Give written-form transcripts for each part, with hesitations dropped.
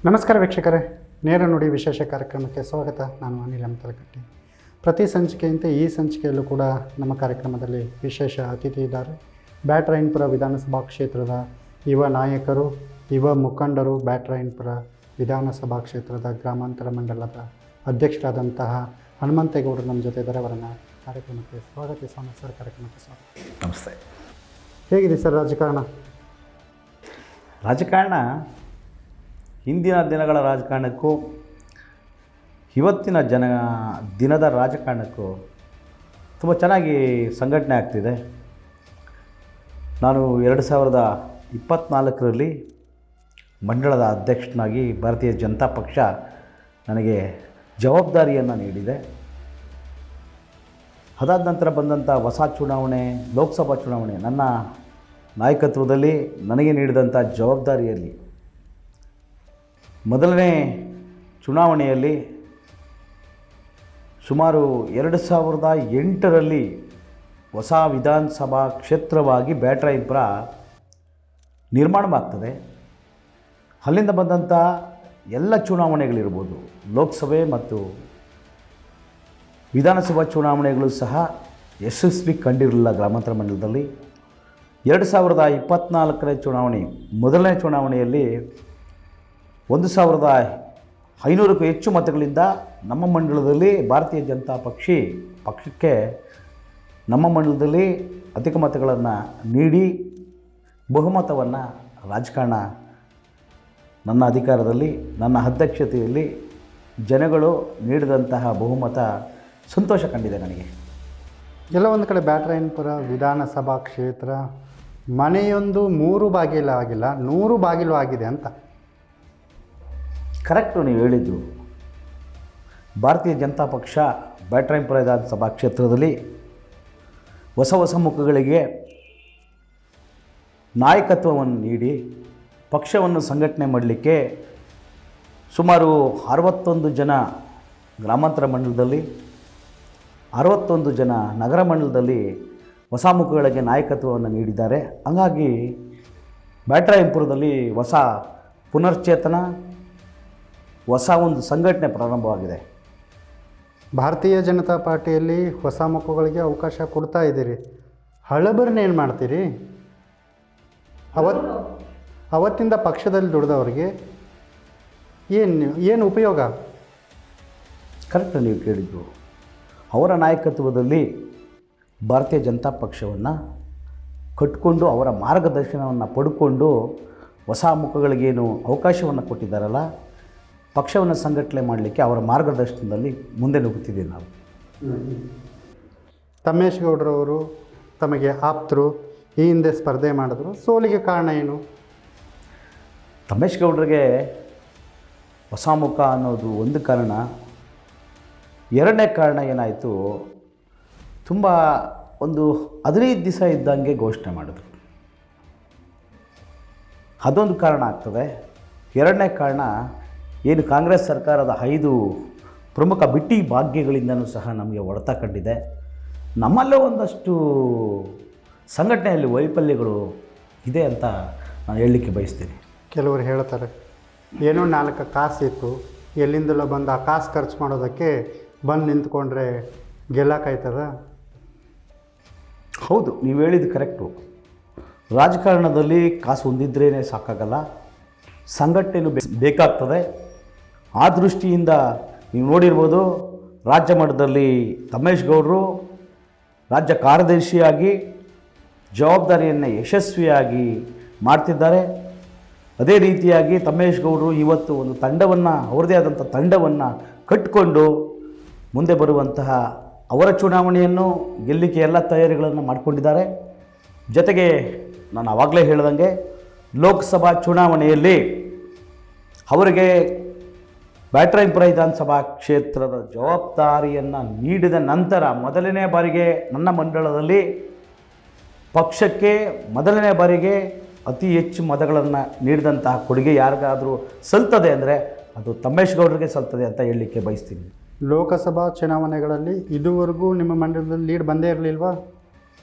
ನಮಸ್ಕಾರ ವೀಕ್ಷಕರೇ, ನೇರ ನುಡಿ ವಿಶೇಷ ಕಾರ್ಯಕ್ರಮಕ್ಕೆ ಸ್ವಾಗತ. ನಾನು ಅನಿಲ್ ಅಮತಲಕಟ್ಟಿ. ಪ್ರತಿ ಸಂಚಿಕೆಯಂತೆ ಈ ಸಂಚಿಕೆಯಲ್ಲೂ ಕೂಡ ನಮ್ಮ ಕಾರ್ಯಕ್ರಮದಲ್ಲಿ ವಿಶೇಷ ಅತಿಥಿ ಇದ್ದಾರೆ. ಬ್ಯಾಟರಾಯನಪುರ ವಿಧಾನಸಭಾ ಕ್ಷೇತ್ರದ ಯುವ ನಾಯಕರು, ಯುವ ಮುಖಂಡರು, ಬ್ಯಾಟರಾಯನಪುರ ವಿಧಾನಸಭಾ ಕ್ಷೇತ್ರದ ಗ್ರಾಮಾಂತರ ಮಂಡಲದ ಅಧ್ಯಕ್ಷರಾದಂತಹ ಹನುಮಂತೇಗೌಡರು ನಮ್ಮ ಜೊತೆ ಇದ್ದಾರೆ. ಅವರನ್ನು ಕಾರ್ಯಕ್ರಮಕ್ಕೆ ಸ್ವಾಗತಿಸೋಣ. ಸರ್, ಕಾರ್ಯಕ್ರಮಕ್ಕೆ ಸ್ವಾಗತ. ನಮಸ್ತೆ. ಹೇಗಿದೆ ಸರ್ ರಾಜಕಾರಣ ಹಿಂದಿನ ದಿನಗಳ ರಾಜಕಾರಣಕ್ಕೂ ಇವತ್ತಿನ ದಿನದ ರಾಜಕಾರಣಕ್ಕೂ ತುಂಬ ಚೆನ್ನಾಗಿ ಸಂಘಟನೆ ಆಗ್ತಿದೆ. ನಾನು 2024ರಲ್ಲಿ ಮಂಡಳದ ಅಧ್ಯಕ್ಷನಾಗಿ ಭಾರತೀಯ ಜನತಾ ಪಕ್ಷ ನನಗೆ ಜವಾಬ್ದಾರಿಯನ್ನು ನೀಡಿದೆ. ಅದಾದ ನಂತರ ಬಂದಂಥ ಹೊಸ ಚುನಾವಣೆ, ಲೋಕಸಭಾ ಚುನಾವಣೆ, ನನ್ನ ನಾಯಕತ್ವದಲ್ಲಿ ನನಗೆ ನೀಡಿದಂಥ ಜವಾಬ್ದಾರಿಯಲ್ಲಿ ಮೊದಲನೇ ಚುನಾವಣೆಯಲ್ಲಿ ಸುಮಾರು 2008ರಲ್ಲಿ ಹೊಸ ವಿಧಾನಸಭಾ ಕ್ಷೇತ್ರವಾಗಿ ಬ್ಯಾಟರಾಯನಪುರ ನಿರ್ಮಾಣವಾಗ್ತದೆ. ಅಲ್ಲಿಂದ ಬಂದಂಥ ಎಲ್ಲ ಚುನಾವಣೆಗಳಿರ್ಬೋದು, ಲೋಕಸಭೆ ಮತ್ತು ವಿಧಾನಸಭಾ ಚುನಾವಣೆಗಳು ಸಹ ಯಶಸ್ವಿ ಕಂಡಿರಲಿಲ್ಲ ಗ್ರಾಮಾಂತರ ಮಂಡಲದಲ್ಲಿ. 2024ನೇ ಚುನಾವಣೆ, ಮೊದಲನೇ ಚುನಾವಣೆಯಲ್ಲಿ 1500ಕ್ಕೂ ಹೆಚ್ಚು ಮತಗಳಿಂದ ನಮ್ಮ ಮಂಡಲದಲ್ಲಿ ಭಾರತೀಯ ಜನತಾ ಪಕ್ಷಕ್ಕೆ ನಮ್ಮ ಮಂಡಲದಲ್ಲಿ ಅಧಿಕ ಮತಗಳನ್ನು ನೀಡಿ ಬಹುಮತವನ್ನು ರಾಜಕಾರಣ ನನ್ನ ಅಧಿಕಾರದಲ್ಲಿ, ನನ್ನ ಅಧ್ಯಕ್ಷತೆಯಲ್ಲಿ ಜನಗಳು ನೀಡಿದಂತಹ ಬಹುಮತ ಸಂತೋಷ ಕಂಡಿದೆ ನನಗೆ. ಎಲ್ಲ ಒಂದು ಕಡೆ ಬ್ಯಾಟರಾಯನಪುರ ವಿಧಾನಸಭಾ ಕ್ಷೇತ್ರ ಮನೆಯೊಂದು 3 ಬಾಗಿಲು ಆಗಿಲ್ಲ, 100 ಬಾಗಿಲು ಆಗಿದೆ ಅಂತ. ಕರೆಕ್ಟು ನೀವು ಹೇಳಿದ್ದು. ಭಾರತೀಯ ಜನತಾ ಪಕ್ಷ ಬ್ಯಾಟರಾಯನಪುರ ವಿಧಾನಸಭಾ ಕ್ಷೇತ್ರದಲ್ಲಿ ಹೊಸ ಮುಖಗಳಿಗೆ ನಾಯಕತ್ವವನ್ನು ನೀಡಿ ಪಕ್ಷವನ್ನು ಸಂಘಟನೆ ಮಾಡಲಿಕ್ಕೆ ಸುಮಾರು 61 ಜನ ಗ್ರಾಮಾಂತರ ಮಂಡಲದಲ್ಲಿ, 61 ಜನ ನಗರ ಮಂಡಲದಲ್ಲಿ ಹೊಸ ಮುಖಗಳಿಗೆ ನಾಯಕತ್ವವನ್ನು ನೀಡಿದ್ದಾರೆ. ಹಾಗಾಗಿ ಬ್ಯಾಟರಾಯನಪುರದಲ್ಲಿ ಹೊಸ ಪುನಶ್ಚೇತನ, ಹೊಸ ಒಂದು ಸಂಘಟನೆ ಪ್ರಾರಂಭವಾಗಿದೆ. ಭಾರತೀಯ ಜನತಾ ಪಾರ್ಟಿಯಲ್ಲಿ ಹೊಸ ಮುಖಗಳಿಗೆ ಅವಕಾಶ ಕೊಡ್ತಾ ಇದ್ದೀರಿ. ಹಳಬರನ್ನ ಏನು ಮಾಡ್ತೀರಿ? ಅವತ್ತಿಂದ ಪಕ್ಷದಲ್ಲಿ ದುಡಿದವ್ರಿಗೆ ಏನು ಉಪಯೋಗ? ಕರೆಕ್ಟ್ ನೀವು ಕೇಳಿದ್ದು. ಅವರ ನಾಯಕತ್ವದಲ್ಲಿ ಭಾರತೀಯ ಜನತಾ ಪಕ್ಷವನ್ನು ಕಟ್ಟಿಕೊಂಡು ಅವರ ಮಾರ್ಗದರ್ಶನವನ್ನು ಪಡ್ಕೊಂಡು ಹೊಸ ಮುಖಗಳಿಗೇನು ಅವಕಾಶವನ್ನು ಕೊಟ್ಟಿದ್ದಾರಲ್ಲ, ಪಕ್ಷವನ್ನು ಸಂಘಟನೆ ಮಾಡಲಿಕ್ಕೆ ಅವರ ಮಾರ್ಗದರ್ಶನದಲ್ಲಿ ಮುಂದೆ ನುಗ್ಗುತ್ತಿದ್ದೀವಿ ನಾವು. ತಮ್ಮೇಶ್ ಗೌಡ್ರವರು ತಮಗೆ ಆಪ್ತರು, ಈ ಹಿಂದೆ ಸ್ಪರ್ಧೆ ಮಾಡಿದ್ರು. ಸೋಲಿಗೆ ಕಾರಣ ಏನು? ತಮ್ಮೇಶ್ ಗೌಡ್ರಿಗೆ ಹೊಸ ಮುಖ ಅನ್ನೋದು ಒಂದು ಕಾರಣ. ಎರಡನೇ ಕಾರಣ ಏನಾಯಿತು, ತುಂಬ ಒಂದು 15 ದಿವಸ ಇದ್ದಂಗೆ ಘೋಷಣೆ ಮಾಡಿದ್ರು. ಅದೊಂದು ಕಾರಣ ಆಗ್ತದೆ. ಎರಡನೇ ಕಾರಣ ಏನು, ಕಾಂಗ್ರೆಸ್ ಸರ್ಕಾರದ 5 ಪ್ರಮುಖ ಬಿಟ್ಟಿ ಭಾಗ್ಯಗಳಿಂದನೂ ಸಹ ನಮಗೆ ಹೊಡೆತ ಕಂಡಿದೆ. ನಮ್ಮಲ್ಲೇ ಒಂದಷ್ಟು ಸಂಘಟನೆಯಲ್ಲಿ ವೈಫಲ್ಯಗಳು ಇದೆ ಅಂತ ನಾನು ಹೇಳಲಿಕ್ಕೆ ಬಯಸ್ತೀನಿ. ಕೆಲವರು ಹೇಳ್ತಾರೆ, ಏನೋ 4 ಕಾಸಿತ್ತು, ಎಲ್ಲಿಂದಲೋ ಬಂದು ಆ ಕಾಸು ಖರ್ಚು ಮಾಡೋದಕ್ಕೆ ಬಂದು ನಿಂತ್ಕೊಂಡ್ರೆ ಗೆಲ್ಲಕ್ಕಾಯ್ತದ? ಹೌದು, ನೀವು ಹೇಳಿದ್ದು ಕರೆಕ್ಟು. ರಾಜಕಾರಣದಲ್ಲಿ ಕಾಸು ಹೊಂದಿದ್ರೇ ಸಾಕಾಗಲ್ಲ, ಸಂಘಟನೆಯೂ ಬೇಕಾಗ್ತದೆ. ಆ ದೃಷ್ಟಿಯಿಂದ ನೀವು ನೋಡಿರ್ಬೋದು, ರಾಜ್ಯ ಮಟ್ಟದಲ್ಲಿ ತಮ್ಮೇಶ್ ಗೌಡರು ರಾಜ್ಯ ಕಾರ್ಯದರ್ಶಿಯಾಗಿ ಜವಾಬ್ದಾರಿಯನ್ನು ಯಶಸ್ವಿಯಾಗಿ ಮಾಡ್ತಿದ್ದಾರೆ. ಅದೇ ರೀತಿಯಾಗಿ ತಮ್ಮೇಶ್ ಗೌಡರು ಇವತ್ತು ಒಂದು ತಂಡವನ್ನು, ಅವರದೇ ಆದಂಥ ತಂಡವನ್ನು ಕಟ್ಟಿಕೊಂಡು ಮುಂದೆ ಬರುವಂತಹ ಅವರ ಚುನಾವಣೆಯನ್ನು ಗೆಲ್ಲಲಿಕ್ಕೆ ಎಲ್ಲ ತಯಾರಿಗಳನ್ನು ಮಾಡಿಕೊಂಡಿದ್ದಾರೆ. ಜೊತೆಗೆ ನಾನು ಆವಾಗಲೇ ಹೇಳ್ದಂಗೆ ಲೋಕಸಭಾ ಚುನಾವಣೆಯಲ್ಲಿ ಅವರಿಗೆ ಬ್ಯಾಟರಾಯನಪುರ ವಿಧಾನಸಭಾ ಕ್ಷೇತ್ರದ ಜವಾಬ್ದಾರಿಯನ್ನು ನೀಡಿದ ನಂತರ ಮೊದಲನೇ ಬಾರಿಗೆ ನನ್ನ ಮಂಡಳದಲ್ಲಿ ಪಕ್ಷಕ್ಕೆ ಮೊದಲನೇ ಬಾರಿಗೆ ಅತಿ ಹೆಚ್ಚು ಮತಗಳನ್ನು ನೀಡಿದಂತಹ ಕೊಡುಗೆ ಯಾರಿಗಾದರೂ ಸಲ್ತದೆ ಅಂದರೆ ಅದು ತಮ್ಮೇಶ್ ಗೌಡರಿಗೆ ಸಲ್ತದೆ ಅಂತ ಹೇಳಲಿಕ್ಕೆ ಬಯಸ್ತೀನಿ. ಲೋಕಸಭಾ ಚುನಾವಣೆಗಳಲ್ಲಿ ಇದುವರೆಗೂ ನಿಮ್ಮ ಮಂಡಲದಲ್ಲಿ ಲೀಡ್ ಬಂದೇ ಇರಲಿಲ್ವಾ?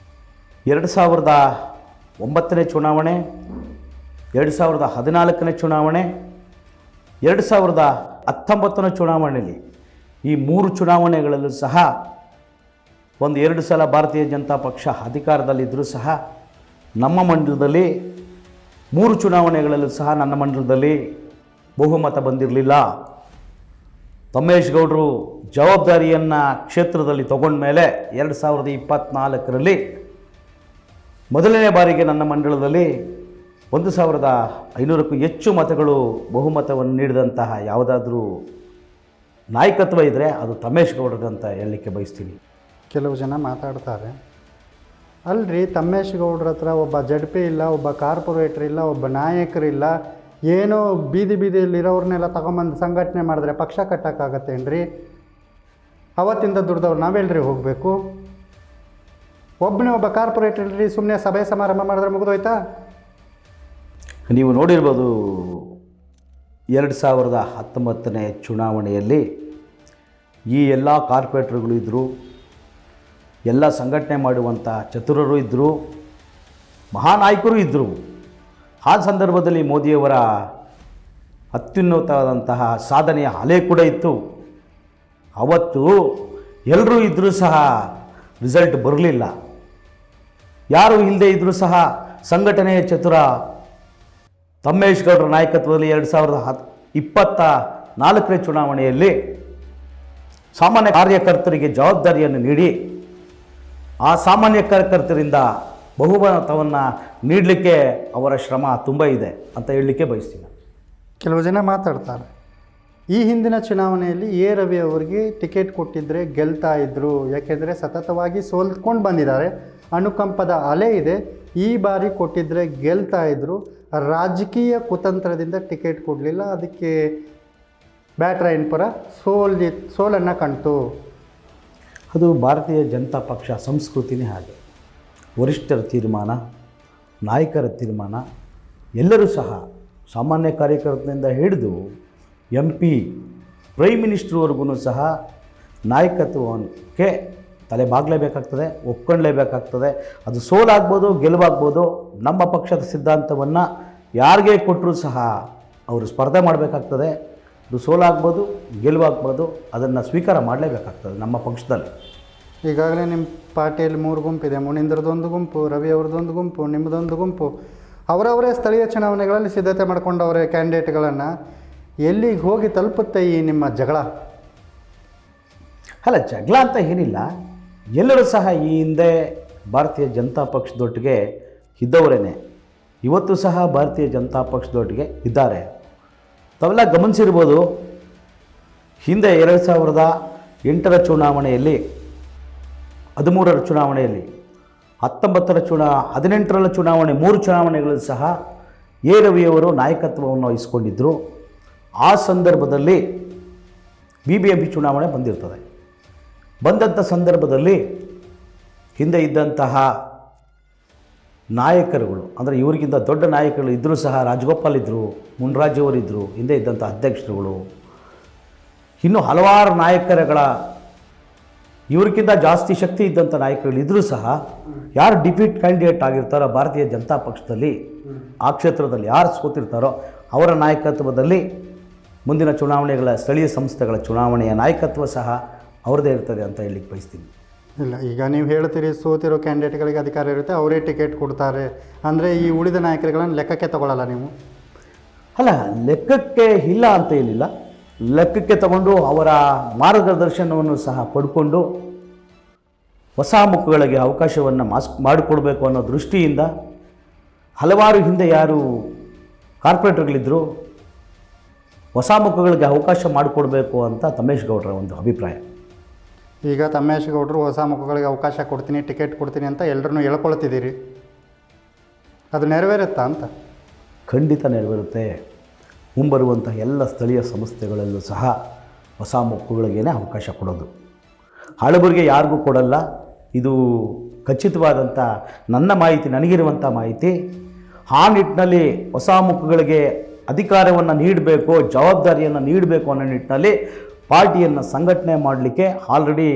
2009ನೇ ಚುನಾವಣೆ, 2014ನೇ ಚುನಾವಣೆ, 2019ನೇ ಚುನಾವಣೆಯಲ್ಲಿ ಈ 3 ಚುನಾವಣೆಗಳಲ್ಲೂ ಸಹ ಒಂದು 2 ಸಲ ಭಾರತೀಯ ಜನತಾ ಪಕ್ಷ ಅಧಿಕಾರದಲ್ಲಿದ್ದರೂ ಸಹ ನಮ್ಮ ಮಂಡಲದಲ್ಲಿ 3 ಚುನಾವಣೆಗಳಲ್ಲೂ ಸಹ ನನ್ನ ಮಂಡಲದಲ್ಲಿ ಬಹುಮತ ಬಂದಿರಲಿಲ್ಲ. ತಮ್ಮೇಶ್ ಗೌಡರು ಜವಾಬ್ದಾರಿಯನ್ನು ಕ್ಷೇತ್ರದಲ್ಲಿ ತಗೊಂಡ ಮೇಲೆ 2024ರಲ್ಲಿ ಮೊದಲನೇ ಬಾರಿಗೆ ನನ್ನ ಮಂಡಲದಲ್ಲಿ 1500ಕ್ಕೂ ಹೆಚ್ಚು ಮತಗಳು ಬಹುಮತವನ್ನು ನೀಡಿದಂತಹ ಯಾವುದಾದ್ರೂ ನಾಯಕತ್ವ ಇದ್ದರೆ ಅದು ತಮ್ಮೇಶ್ ಗೌಡ್ರದಂತ ಹೇಳಲಿಕ್ಕೆ ಬಯಸ್ತೀನಿ. ಕೆಲವು ಜನ ಮಾತಾಡ್ತಾರೆ, ಅಲ್ರಿ ತಮ್ಮೇಶ್ ಗೌಡ್ರ ಹತ್ರ ಒಬ್ಬ ಜಡ್ಪಿ ಇಲ್ಲ, ಒಬ್ಬ ಕಾರ್ಪೊರೇಟ್ರ್ ಇಲ್ಲ, ಒಬ್ಬ ನಾಯಕರಿಲ್ಲ, ಏನೋ ಬೀದಿಯಲ್ಲಿರೋರನ್ನೆಲ್ಲ ತಗೊಂಬಂದು ಸಂಘಟನೆ ಮಾಡಿದ್ರೆ ಪಕ್ಷ ಕಟ್ಟೋಕ್ಕಾಗತ್ತೇನ್ರಿ? ಅವತ್ತಿಂದ ದುಡ್ದವ್ರು ನಾವೆಲ್ರಿ ಹೋಗಬೇಕು? ಒಬ್ಬನೇ ಒಬ್ಬ ಕಾರ್ಪೊರೇಟ್ರ್ ಇಲ್ರಿ, ಸುಮ್ಮನೆ ಸಭೆ ಸಮಾರಂಭ ಮಾಡಿದ್ರೆ ಮುಗಿದೋಯ್ತಾ? ನೀವು ನೋಡಿರ್ಬೋದು 2019ನೇ ಚುನಾವಣೆಯಲ್ಲಿ ಈ ಎಲ್ಲ ಕಾರ್ಪೊರೇಟ್ರುಗಳು ಇದ್ದರು, ಎಲ್ಲ ಸಂಘಟನೆ ಮಾಡುವಂಥ ಚತುರರು ಇದ್ದರು, ಮಹಾನಾಯಕರು ಇದ್ದರು. ಆ ಸಂದರ್ಭದಲ್ಲಿ ಮೋದಿಯವರ ಅತ್ಯುನ್ನತವಾದಂತಹ ಸಾಧನೆಯ ಅಲೆ ಕೂಡ ಇತ್ತು. ಅವತ್ತು ಎಲ್ಲರೂ ಇದ್ದರೂ ಸಹ ರಿಸಲ್ಟ್ ಬರಲಿಲ್ಲ. ಯಾರು ಇಲ್ಲದೆ ಇದ್ದರೂ ಸಹ ಸಂಘಟನೆಯ ಚತುರ ತಮ್ಮೇಶ್ ಗೌಡರ ನಾಯಕತ್ವದಲ್ಲಿ 2024ನೇ ಚುನಾವಣೆಯಲ್ಲಿ ಸಾಮಾನ್ಯ ಕಾರ್ಯಕರ್ತರಿಗೆ ಜವಾಬ್ದಾರಿಯನ್ನು ನೀಡಿ ಆ ಸಾಮಾನ್ಯ ಕಾರ್ಯಕರ್ತರಿಂದ ಬಹುಮತವನ್ನು ನೀಡಲಿಕ್ಕೆ ಅವರ ಶ್ರಮ ತುಂಬ ಇದೆ ಅಂತ ಹೇಳಲಿಕ್ಕೆ ಬಯಸ್ತೀನಿ. ಕೆಲವು ಜನ ಮಾತಾಡ್ತಾರೆ, ಈ ಹಿಂದಿನ ಚುನಾವಣೆಯಲ್ಲಿ ಎ ರವಿ ಅವರಿಗೆ ಟಿಕೆಟ್ ಕೊಟ್ಟಿದ್ದರೆ ಗೆಲ್ತಾ ಇದ್ದರು, ಯಾಕೆಂದರೆ ಸತತವಾಗಿ ಸೋಲ್ಕೊಂಡು ಬಂದಿದ್ದಾರೆ, ಅನುಕಂಪದ ಅಲೆ ಇದೆ, ಈ ಬಾರಿ ಕೊಟ್ಟಿದ್ದರೆ ಗೆಲ್ತಾ ಇದ್ದರು, ರಾಜಕೀಯ ಕುತಂತ್ರದಿಂದ ಟಿಕೆಟ್ ಕೊಡಲಿಲ್ಲ, ಅದಕ್ಕೆ ಬ್ಯಾಟರಾಯನಪುರ ಸೋಲನ್ನು ಕಾಣ್ತು. ಅದು ಭಾರತೀಯ ಜನತಾ ಪಕ್ಷ ಸಂಸ್ಕೃತಿನೇ ಹಾಗೆ. ವರಿಷ್ಠರ ತೀರ್ಮಾನ, ನಾಯಕರ ತೀರ್ಮಾನ, ಎಲ್ಲರೂ ಸಹ ಸಾಮಾನ್ಯ ಕಾರ್ಯಕರ್ತರಿಂದ ಹಿಡಿದು MP, ಪ್ರೈಮ್ ಮಿನಿಸ್ಟ್ರ್ವರೆಗೂ ಸಹ ನಾಯಕತ್ವಕ್ಕೆ ತಲೆ ಬಾಗಲೇಬೇಕಾಗ್ತದೆ, ಒಪ್ಕೊಳ್ಳೇಬೇಕಾಗ್ತದೆ. ಅದು ಸೋಲಾಗ್ಬೋದು, ಗೆಲುವಾಗ್ಬೋದು. ನಮ್ಮ ಪಕ್ಷದ ಸಿದ್ಧಾಂತವನ್ನು ಯಾರಿಗೆ ಕೊಟ್ಟರೂ ಸಹ ಅವರು ಸ್ಪರ್ಧೆ ಮಾಡಬೇಕಾಗ್ತದೆ. ಅದು ಸೋಲಾಗ್ಬೋದು, ಗೆಲುವಾಗ್ಬೋದು, ಅದನ್ನು ಸ್ವೀಕಾರ ಮಾಡಲೇಬೇಕಾಗ್ತದೆ ನಮ್ಮ ಪಕ್ಷದಲ್ಲಿ. ಈಗಾಗಲೇ ನಿಮ್ಮ ಪಾರ್ಟಿಯಲ್ಲಿ 3 ಗುಂಪಿದೆ. ಮುನೀಂದ್ರದೊಂದು ಗುಂಪು, ರವಿ ಅವ್ರದ್ದೊಂದು ಗುಂಪು, ನಿಮ್ಮದೊಂದು ಗುಂಪು. ಅವರವರೇ ಸ್ಥಳೀಯ ಚುನಾವಣೆಗಳಲ್ಲಿ ಸಿದ್ಧತೆ ಮಾಡಿಕೊಂಡವರೇ ಕ್ಯಾಂಡಿಡೇಟ್ಗಳನ್ನು. ಎಲ್ಲಿಗೆ ಹೋಗಿ ತಲುಪುತ್ತೆ ಈ ನಿಮ್ಮ ಜಗಳ? ಅಲ್ಲ, ಜಗಳ ಅಂತ ಏನಿಲ್ಲ. ಎಲ್ಲರೂ ಸಹ ಈ ಹಿಂದೆ ಭಾರತೀಯ ಜನತಾ ಪಕ್ಷದೊಟ್ಟಿಗೆ ಇದ್ದವರೇನೆ, ಇವತ್ತು ಸಹ ಭಾರತೀಯ ಜನತಾ ಪಕ್ಷದೊಟ್ಟಿಗೆ ಇದ್ದಾರೆ. ತಾವೆಲ್ಲ ಗಮನಿಸಿರ್ಬೋದು, ಹಿಂದೆ 2008ರ ಚುನಾವಣೆಯಲ್ಲಿ, 13ರ ಚುನಾವಣೆಯಲ್ಲಿ, 18ರ ಚುನಾವಣೆ 3 ಚುನಾವಣೆಗಳು ಸಹ ಎ ರವಿಯವರು ನಾಯಕತ್ವವನ್ನು ವಹಿಸಿಕೊಂಡಿದ್ದರು. ಆ ಸಂದರ್ಭದಲ್ಲಿ BBMP ಚುನಾವಣೆ ಬಂದಿರ್ತದೆ. ಬಂದಂಥ ಸಂದರ್ಭದಲ್ಲಿ ಹಿಂದೆ ಇದ್ದಂತಹ ನಾಯಕರುಗಳು, ಅಂದರೆ ಇವರಿಗಿಂತ ದೊಡ್ಡ ನಾಯಕರು ಇದ್ದರೂ ಸಹ ರಾಜಗೋಪಾಲ್ ಇದ್ದರು, ಮುನ್ರಾಜ್ ಅವರಿದ್ದರು, ಹಿಂದೆ ಇದ್ದಂಥ ಅಧ್ಯಕ್ಷರುಗಳು, ಇನ್ನೂ ಹಲವಾರು ನಾಯಕರುಗಳ ಇವ್ರಿಗಿಂತ ಜಾಸ್ತಿ ಶಕ್ತಿ ಇದ್ದಂಥ ನಾಯಕರುಗಳು ಇದ್ದರೂ ಸಹ ಯಾರು ಡಿಫೀಟ್ ಕ್ಯಾಂಡಿಡೇಟ್ ಆಗಿರ್ತಾರೋ ಭಾರತೀಯ ಜನತಾ ಪಕ್ಷದಲ್ಲಿ, ಆ ಕ್ಷೇತ್ರದಲ್ಲಿ ಯಾರು ಸೋತಿರ್ತಾರೋ ಅವರ ನಾಯಕತ್ವದಲ್ಲಿ ಮುಂದಿನ ಚುನಾವಣೆಗಳ ಸ್ಥಳೀಯ ಸಂಸ್ಥೆಗಳ ಚುನಾವಣೆಯ ನಾಯಕತ್ವ ಸಹ ಅವ್ರದ್ದೇ ಇರ್ತದೆ ಅಂತ ಹೇಳಲಿಕ್ಕೆ ಬಯಸ್ತೀನಿ. ಇಲ್ಲ, ಈಗ ನೀವು ಹೇಳ್ತೀರಿ ಸೋತಿರೋ ಕ್ಯಾಂಡಿಡೇಟ್ಗಳಿಗೆ ಅಧಿಕಾರ ಇರುತ್ತೆ, ಅವರೇ ಟಿಕೆಟ್ ಕೊಡ್ತಾರೆ ಅಂದರೆ ಈ ಉಳಿದ ನಾಯಕರುಗಳನ್ನು ಲೆಕ್ಕಕ್ಕೆ ತಗೊಳ್ಳಲ್ಲ ನೀವು? ಅಲ್ಲ, ಲೆಕ್ಕಕ್ಕೆ ಇಲ್ಲ ಅಂತ ಏನಿಲ್ಲ. ಲೆಕ್ಕಕ್ಕೆ ತಗೊಂಡು ಅವರ ಮಾರ್ಗದರ್ಶನವನ್ನು ಸಹ ಪಡ್ಕೊಂಡು ಹೊಸ ಮುಖಗಳಿಗೆ ಅವಕಾಶವನ್ನು ಮಾಡಿಕೊಡ್ಬೇಕು ಅನ್ನೋ ದೃಷ್ಟಿಯಿಂದ ಹಲವಾರು ಹಿಂದೆ ಯಾರು ಕಾರ್ಪೊರೇಟರ್ಗಳಿದ್ದರು, ಹೊಸ ಮುಖಗಳಿಗೆ ಅವಕಾಶ ಮಾಡಿಕೊಡ್ಬೇಕು ಅಂತ ತಮ್ಮೇಶ್ ಗೌಡರ ಒಂದು ಅಭಿಪ್ರಾಯ. ಈಗ ತಮ್ಮೇಶ್ ಗೌಡರು ಹೊಸ ಮುಖಗಳಿಗೆ ಅವಕಾಶ ಕೊಡ್ತೀನಿ, ಟಿಕೆಟ್ ಕೊಡ್ತೀನಿ ಅಂತ ಎಲ್ಲರನ್ನೂ ಹೇಳ್ಕೊಳ್ತಿದ್ದೀರಿ, ಅದು ನೆರವೇರುತ್ತಾ ಅಂತ? ಖಂಡಿತ ನೆರವೇರುತ್ತೆ. ಮುಂಬರುವಂಥ ಎಲ್ಲ ಸ್ಥಳೀಯ ಸಂಸ್ಥೆಗಳಲ್ಲೂ ಸಹ ಹೊಸ ಮುಖಗಳಿಗೇ ಅವಕಾಶ ಕೊಡೋದು. ಹಳಬರಿಗೆ ಯಾರಿಗೂ ಕೊಡಲ್ಲ. ಇದು ಖಚಿತವಾದಂಥ ನನ್ನ ಮಾಹಿತಿ, ನನಗಿರುವಂಥ ಮಾಹಿತಿ. ಆ ನಿಟ್ಟಿನಲ್ಲಿ ಹೊಸ ಮುಖಗಳಿಗೆ ಅಧಿಕಾರವನ್ನು ನೀಡಬೇಕು, ಜವಾಬ್ದಾರಿಯನ್ನು ನೀಡಬೇಕು ಅನ್ನೋ ನಿಟ್ಟಿನಲ್ಲಿ ಪಾರ್ಟಿಯನ್ನು ಸಂಘಟನೆ ಮಾಡಲಿಕ್ಕೆ ಆಲ್ರೆಡಿ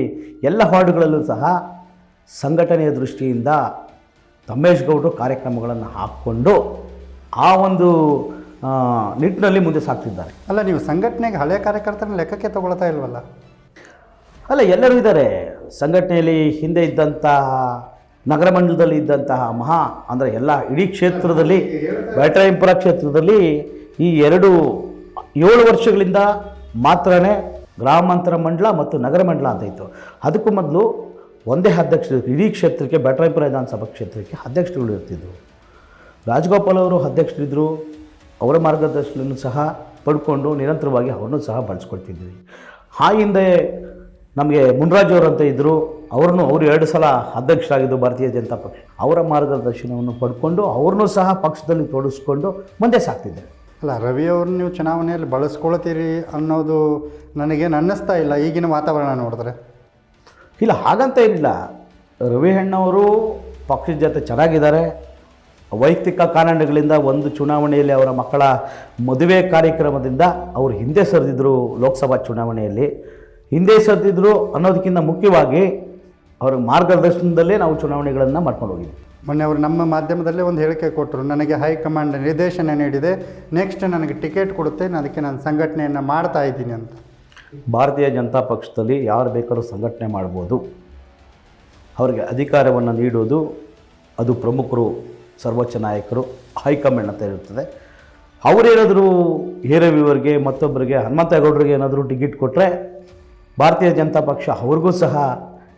ಎಲ್ಲ ವಾರ್ಡ್ಗಳಲ್ಲೂ ಸಹ ಸಂಘಟನೆಯ ದೃಷ್ಟಿಯಿಂದ ತಮ್ಮೇಶ್ ಗೌಡರು ಕಾರ್ಯಕ್ರಮಗಳನ್ನು ಹಾಕ್ಕೊಂಡು ಆ ಒಂದು ನಿಟ್ಟಿನಲ್ಲಿ ಮುಂದೆ ಸಾಗ್ತಿದ್ದಾರೆ. ಅಲ್ಲ, ನೀವು ಸಂಘಟನೆಗೆ ಹಳೆಯ ಕಾರ್ಯಕರ್ತರನ್ನ ಲೆಕ್ಕಕ್ಕೆ ತಗೊಳ್ತಾ ಇಲ್ವಲ್ಲ? ಅಲ್ಲ, ಎಲ್ಲರೂ ಇದ್ದಾರೆ ಸಂಘಟನೆಯಲ್ಲಿ. ಹಿಂದೆ ಇದ್ದಂತಹ ನಗರ ಮಂಡಲದಲ್ಲಿ ಇದ್ದಂತಹ ಅಂದರೆ ಎಲ್ಲ ಇಡೀ ಕ್ಷೇತ್ರದಲ್ಲಿ ಬ್ಯಾಟರಾಯನಪುರ ಕ್ಷೇತ್ರದಲ್ಲಿ ಈ 7 ವರ್ಷಗಳಿಂದ ಮಾತ್ರನೇ ಗ್ರಾಮಾಂತರ ಮಂಡಲ ಮತ್ತು ನಗರ ಮಂಡಲ ಅಂತ ಇತ್ತು. ಅದಕ್ಕೂ ಮೊದಲು ಒಂದೇ ಅಧ್ಯಕ್ಷರು ಇಡೀ ಕ್ಷೇತ್ರಕ್ಕೆ, ಬ್ಯಾಟರಾಯನಪುರ ವಿಧಾನಸಭಾ ಕ್ಷೇತ್ರಕ್ಕೆ ಅಧ್ಯಕ್ಷರುಗಳು ಇರ್ತಿದ್ದರು. ರಾಜಗೋಪಾಲ್ ಅವರು ಅಧ್ಯಕ್ಷರಿದ್ದರು. ಅವರ ಮಾರ್ಗದರ್ಶನವನ್ನು ಸಹ ಪಡ್ಕೊಂಡು ನಿರಂತರವಾಗಿ ಅವ್ರನ್ನೂ ಸಹ ಬಳಸ್ಕೊಳ್ತಿದ್ವಿ. ಆ ಹಿಂದೆ ನಮಗೆ ಮುನ್ರಾಜ್ ಅವರು ಅಂತ ಇದ್ದರು. ಅವರು 2 ಸಲ ಅಧ್ಯಕ್ಷರಾಗಿದ್ದು ಭಾರತೀಯ ಜನತಾ ಪಕ್ಷ. ಅವರ ಮಾರ್ಗದರ್ಶನವನ್ನು ಪಡ್ಕೊಂಡು ಅವ್ರನ್ನೂ ಸಹ ಪಕ್ಷದಲ್ಲಿ ತೊಡಗಿಸ್ಕೊಂಡು ಮುಂದೆ ಸಾಗ್ತಿದ್ದಾರೆ. ಅಲ್ಲ, ರವಿ ಅವ್ರನ್ನ ನೀವು ಚುನಾವಣೆಯಲ್ಲಿ ಬಳಸ್ಕೊಳ್ತೀರಿ ಅನ್ನೋದು ನನಗೇನು ಅನ್ನಿಸ್ತಾ ಇಲ್ಲ ಈಗಿನ ವಾತಾವರಣ ನೋಡಿದ್ರೆ. ಇಲ್ಲ, ಹಾಗಂತ ಏನಿಲ್ಲ. ರವಿ ಅಣ್ಣವರು ಪಕ್ಷದ ಜೊತೆ ಚೆನ್ನಾಗಿದ್ದಾರೆ. ವೈಯಕ್ತಿಕ ಕಾರಣಗಳಿಂದ ಒಂದು ಚುನಾವಣೆಯಲ್ಲಿ ಅವರ ಮಕ್ಕಳ ಮದುವೆ ಕಾರ್ಯಕ್ರಮದಿಂದ ಅವರು ಹಿಂದೆ ಸರಿದಿದ್ದರು. ಲೋಕಸಭಾ ಚುನಾವಣೆಯಲ್ಲಿ ಹಿಂದೆ ಸರಿದಿದ್ರು ಅನ್ನೋದಕ್ಕಿಂತ ಮುಖ್ಯವಾಗಿ ಅವರ ಮಾರ್ಗದರ್ಶನದಲ್ಲೇ ನಾವು ಚುನಾವಣೆಗಳನ್ನು ಮಾಡ್ಕೊಂಡು ಹೋಗಿದ್ವಿ. ಮೊನ್ನೆ ಅವರು ನಮ್ಮ ಮಾಧ್ಯಮದಲ್ಲೇ ಒಂದು ಹೇಳಿಕೆ ಕೊಟ್ಟರು, ನನಗೆ ಹೈಕಮಾಂಡ್ ನಿರ್ದೇಶನ ನೀಡಿದೆ, ನೆಕ್ಸ್ಟ್ ನನಗೆ ಟಿಕೆಟ್ ಕೊಡುತ್ತೆ, ಅದಕ್ಕೆ ನಾನು ಸಂಘಟನೆಯನ್ನು ಮಾಡ್ತಾ ಇದ್ದೀನಿ ಅಂತ. ಭಾರತೀಯ ಜನತಾ ಪಕ್ಷದಲ್ಲಿ ಯಾರು ಬೇಕಾದ್ರೂ ಸಂಘಟನೆ ಮಾಡ್ಬೋದು. ಅವರಿಗೆ ಅಧಿಕಾರವನ್ನು ನೀಡೋದು ಅದು ಪ್ರಮುಖರು, ಸರ್ವೋಚ್ಚ ನಾಯಕರು, ಹೈಕಮಾಂಡ್ ಅಂತ ಇರುತ್ತದೆ. ಅವರೇನಾದರೂ ಹೇರವಿಯವರಿಗೆ ಮತ್ತೊಬ್ಬರಿಗೆ ಹನುಮಂತೇಗೌಡರಿಗೆ ಏನಾದರೂ ಟಿಕೆಟ್ ಕೊಟ್ಟರೆ ಭಾರತೀಯ ಜನತಾ ಪಕ್ಷ ಅವ್ರಿಗೂ ಸಹ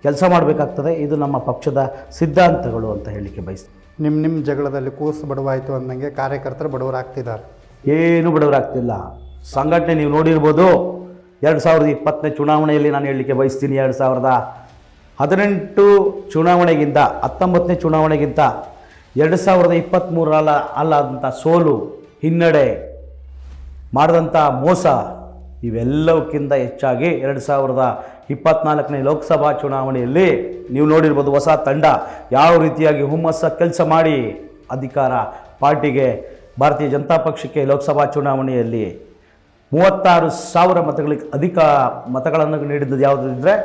ಕೆಲಸ ಮಾಡಬೇಕಾಗ್ತದೆ. ಇದು ನಮ್ಮ ಪಕ್ಷದ ಸಿದ್ಧಾಂತಗಳು ಅಂತ ಹೇಳಲಿಕ್ಕೆ ಬಯಸ್ತೀನಿ. ನಿಮ್ಮ ಜಗಳದಲ್ಲಿ ಕೂಸು ಬಡವಾಯಿತು ಅಂದಂಗೆ ಕಾರ್ಯಕರ್ತರು ಬಡವರಾಗ್ತಿದ್ದಾರೆ. ಏನು ಬಡವರಾಗ್ತಿಲ್ಲ. ಸಂಘಟನೆ ನೀವು ನೋಡಿರ್ಬೋದು. 2020 ಚುನಾವಣೆಯಲ್ಲಿ ನಾನು ಹೇಳಲಿಕ್ಕೆ ಬಯಸ್ತೀನಿ, 2018 ಚುನಾವಣೆಗಿಂತ 19ನೇ ಚುನಾವಣೆಗಿಂತ 2023 ಅಲ್ಲಾದಂಥ ಸೋಲು, ಹಿನ್ನಡೆ, ಮಾಡಿದಂಥ ಮೋಸ ಇವೆಲ್ಲಕ್ಕಿಂತ ಹೆಚ್ಚಾಗಿ 2024ನೇ ಲೋಕಸಭಾ ಚುನಾವಣೆಯಲ್ಲಿ ನೀವು ನೋಡಿರ್ಬೋದು ಹೊಸ ತಂಡ ಯಾವ ರೀತಿಯಾಗಿ ಹುಮ್ಮಸ್ಸ ಕೆಲಸ ಮಾಡಿ ಅಧಿಕಾರ ಪಾರ್ಟಿಗೆ, ಭಾರತೀಯ ಜನತಾ ಪಕ್ಷಕ್ಕೆ ಲೋಕಸಭಾ ಚುನಾವಣೆಯಲ್ಲಿ 36,000 ಮತಗಳಿಗೆ ಅಧಿಕ ಮತಗಳನ್ನು ನೀಡಿದ್ದು ಯಾವುದು ಇದ್ದರೆ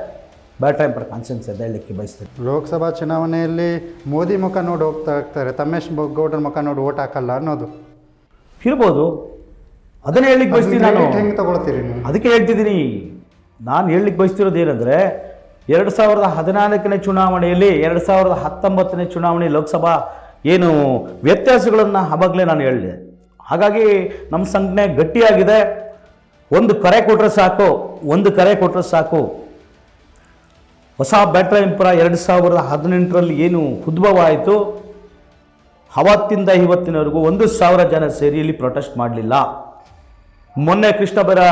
ಬ್ಯಾಟರಾಯನಪುರ ಕಾನ್ಸ್ಟಿಟ್ಯೂನ್ಸಿ ಅಂತ ಹೇಳಲಿಕ್ಕೆ ಬಯಸ್ತೀನಿ. ಲೋಕಸಭಾ ಚುನಾವಣೆಯಲ್ಲಿ ಮೋದಿ ಮುಖ ನೋಡಿ ಹೋಗ್ತಾ ಇರ್ತಾರೆ, ತಮ್ಮೇಶ್ ಗೌಡರ ಮುಖ ನೋಡಿ ಓಟ್ ಹಾಕಲ್ಲ ಅನ್ನೋದು ಇರ್ಬೋದು. ಅದನ್ನೇ ಹೇಳಲಿಕ್ಕೆ ಬಯಸ್ತೀನಿ ನಾನು. ಹೆಂಗೆ ತಗೊಳ್ತೀರಿ ನೀವು? ಅದಕ್ಕೆ ಹೇಳ್ತಿದ್ದೀನಿ. ನಾನು ಹೇಳಲಿಕ್ಕೆ ಬಯಸ್ತಿರೋದು ಏನಂದರೆ 2014ನೇ ಚುನಾವಣೆಯಲ್ಲಿ 2019ನೇ ಚುನಾವಣೆ ಲೋಕಸಭಾ ಏನು ವ್ಯತ್ಯಾಸಗಳನ್ನು ಆವಾಗಲೇ ನಾನು ಹೇಳಿದೆ. ಹಾಗಾಗಿ ನಮ್ಮ ಸಂಘಟನೆ ಗಟ್ಟಿಯಾಗಿದೆ. ಒಂದು ಕರೆ ಕೊಟ್ಟರೆ ಸಾಕು. ಹೊಸ ಬ್ಯಾಟರಾಯನಪುರ 2018ರಲ್ಲಿ ಏನು ಉದ್ಭವ ಆಯಿತು, ಅವತ್ತಿಂದ ಇವತ್ತಿನವರೆಗೂ 1,000 ಜನ ಸೇರಿ ಇಲ್ಲಿ ಪ್ರೊಟೆಸ್ಟ್ ಮಾಡಲಿಲ್ಲ. ಮೊನ್ನೆ ಕೃಷ್ಣಬೈರ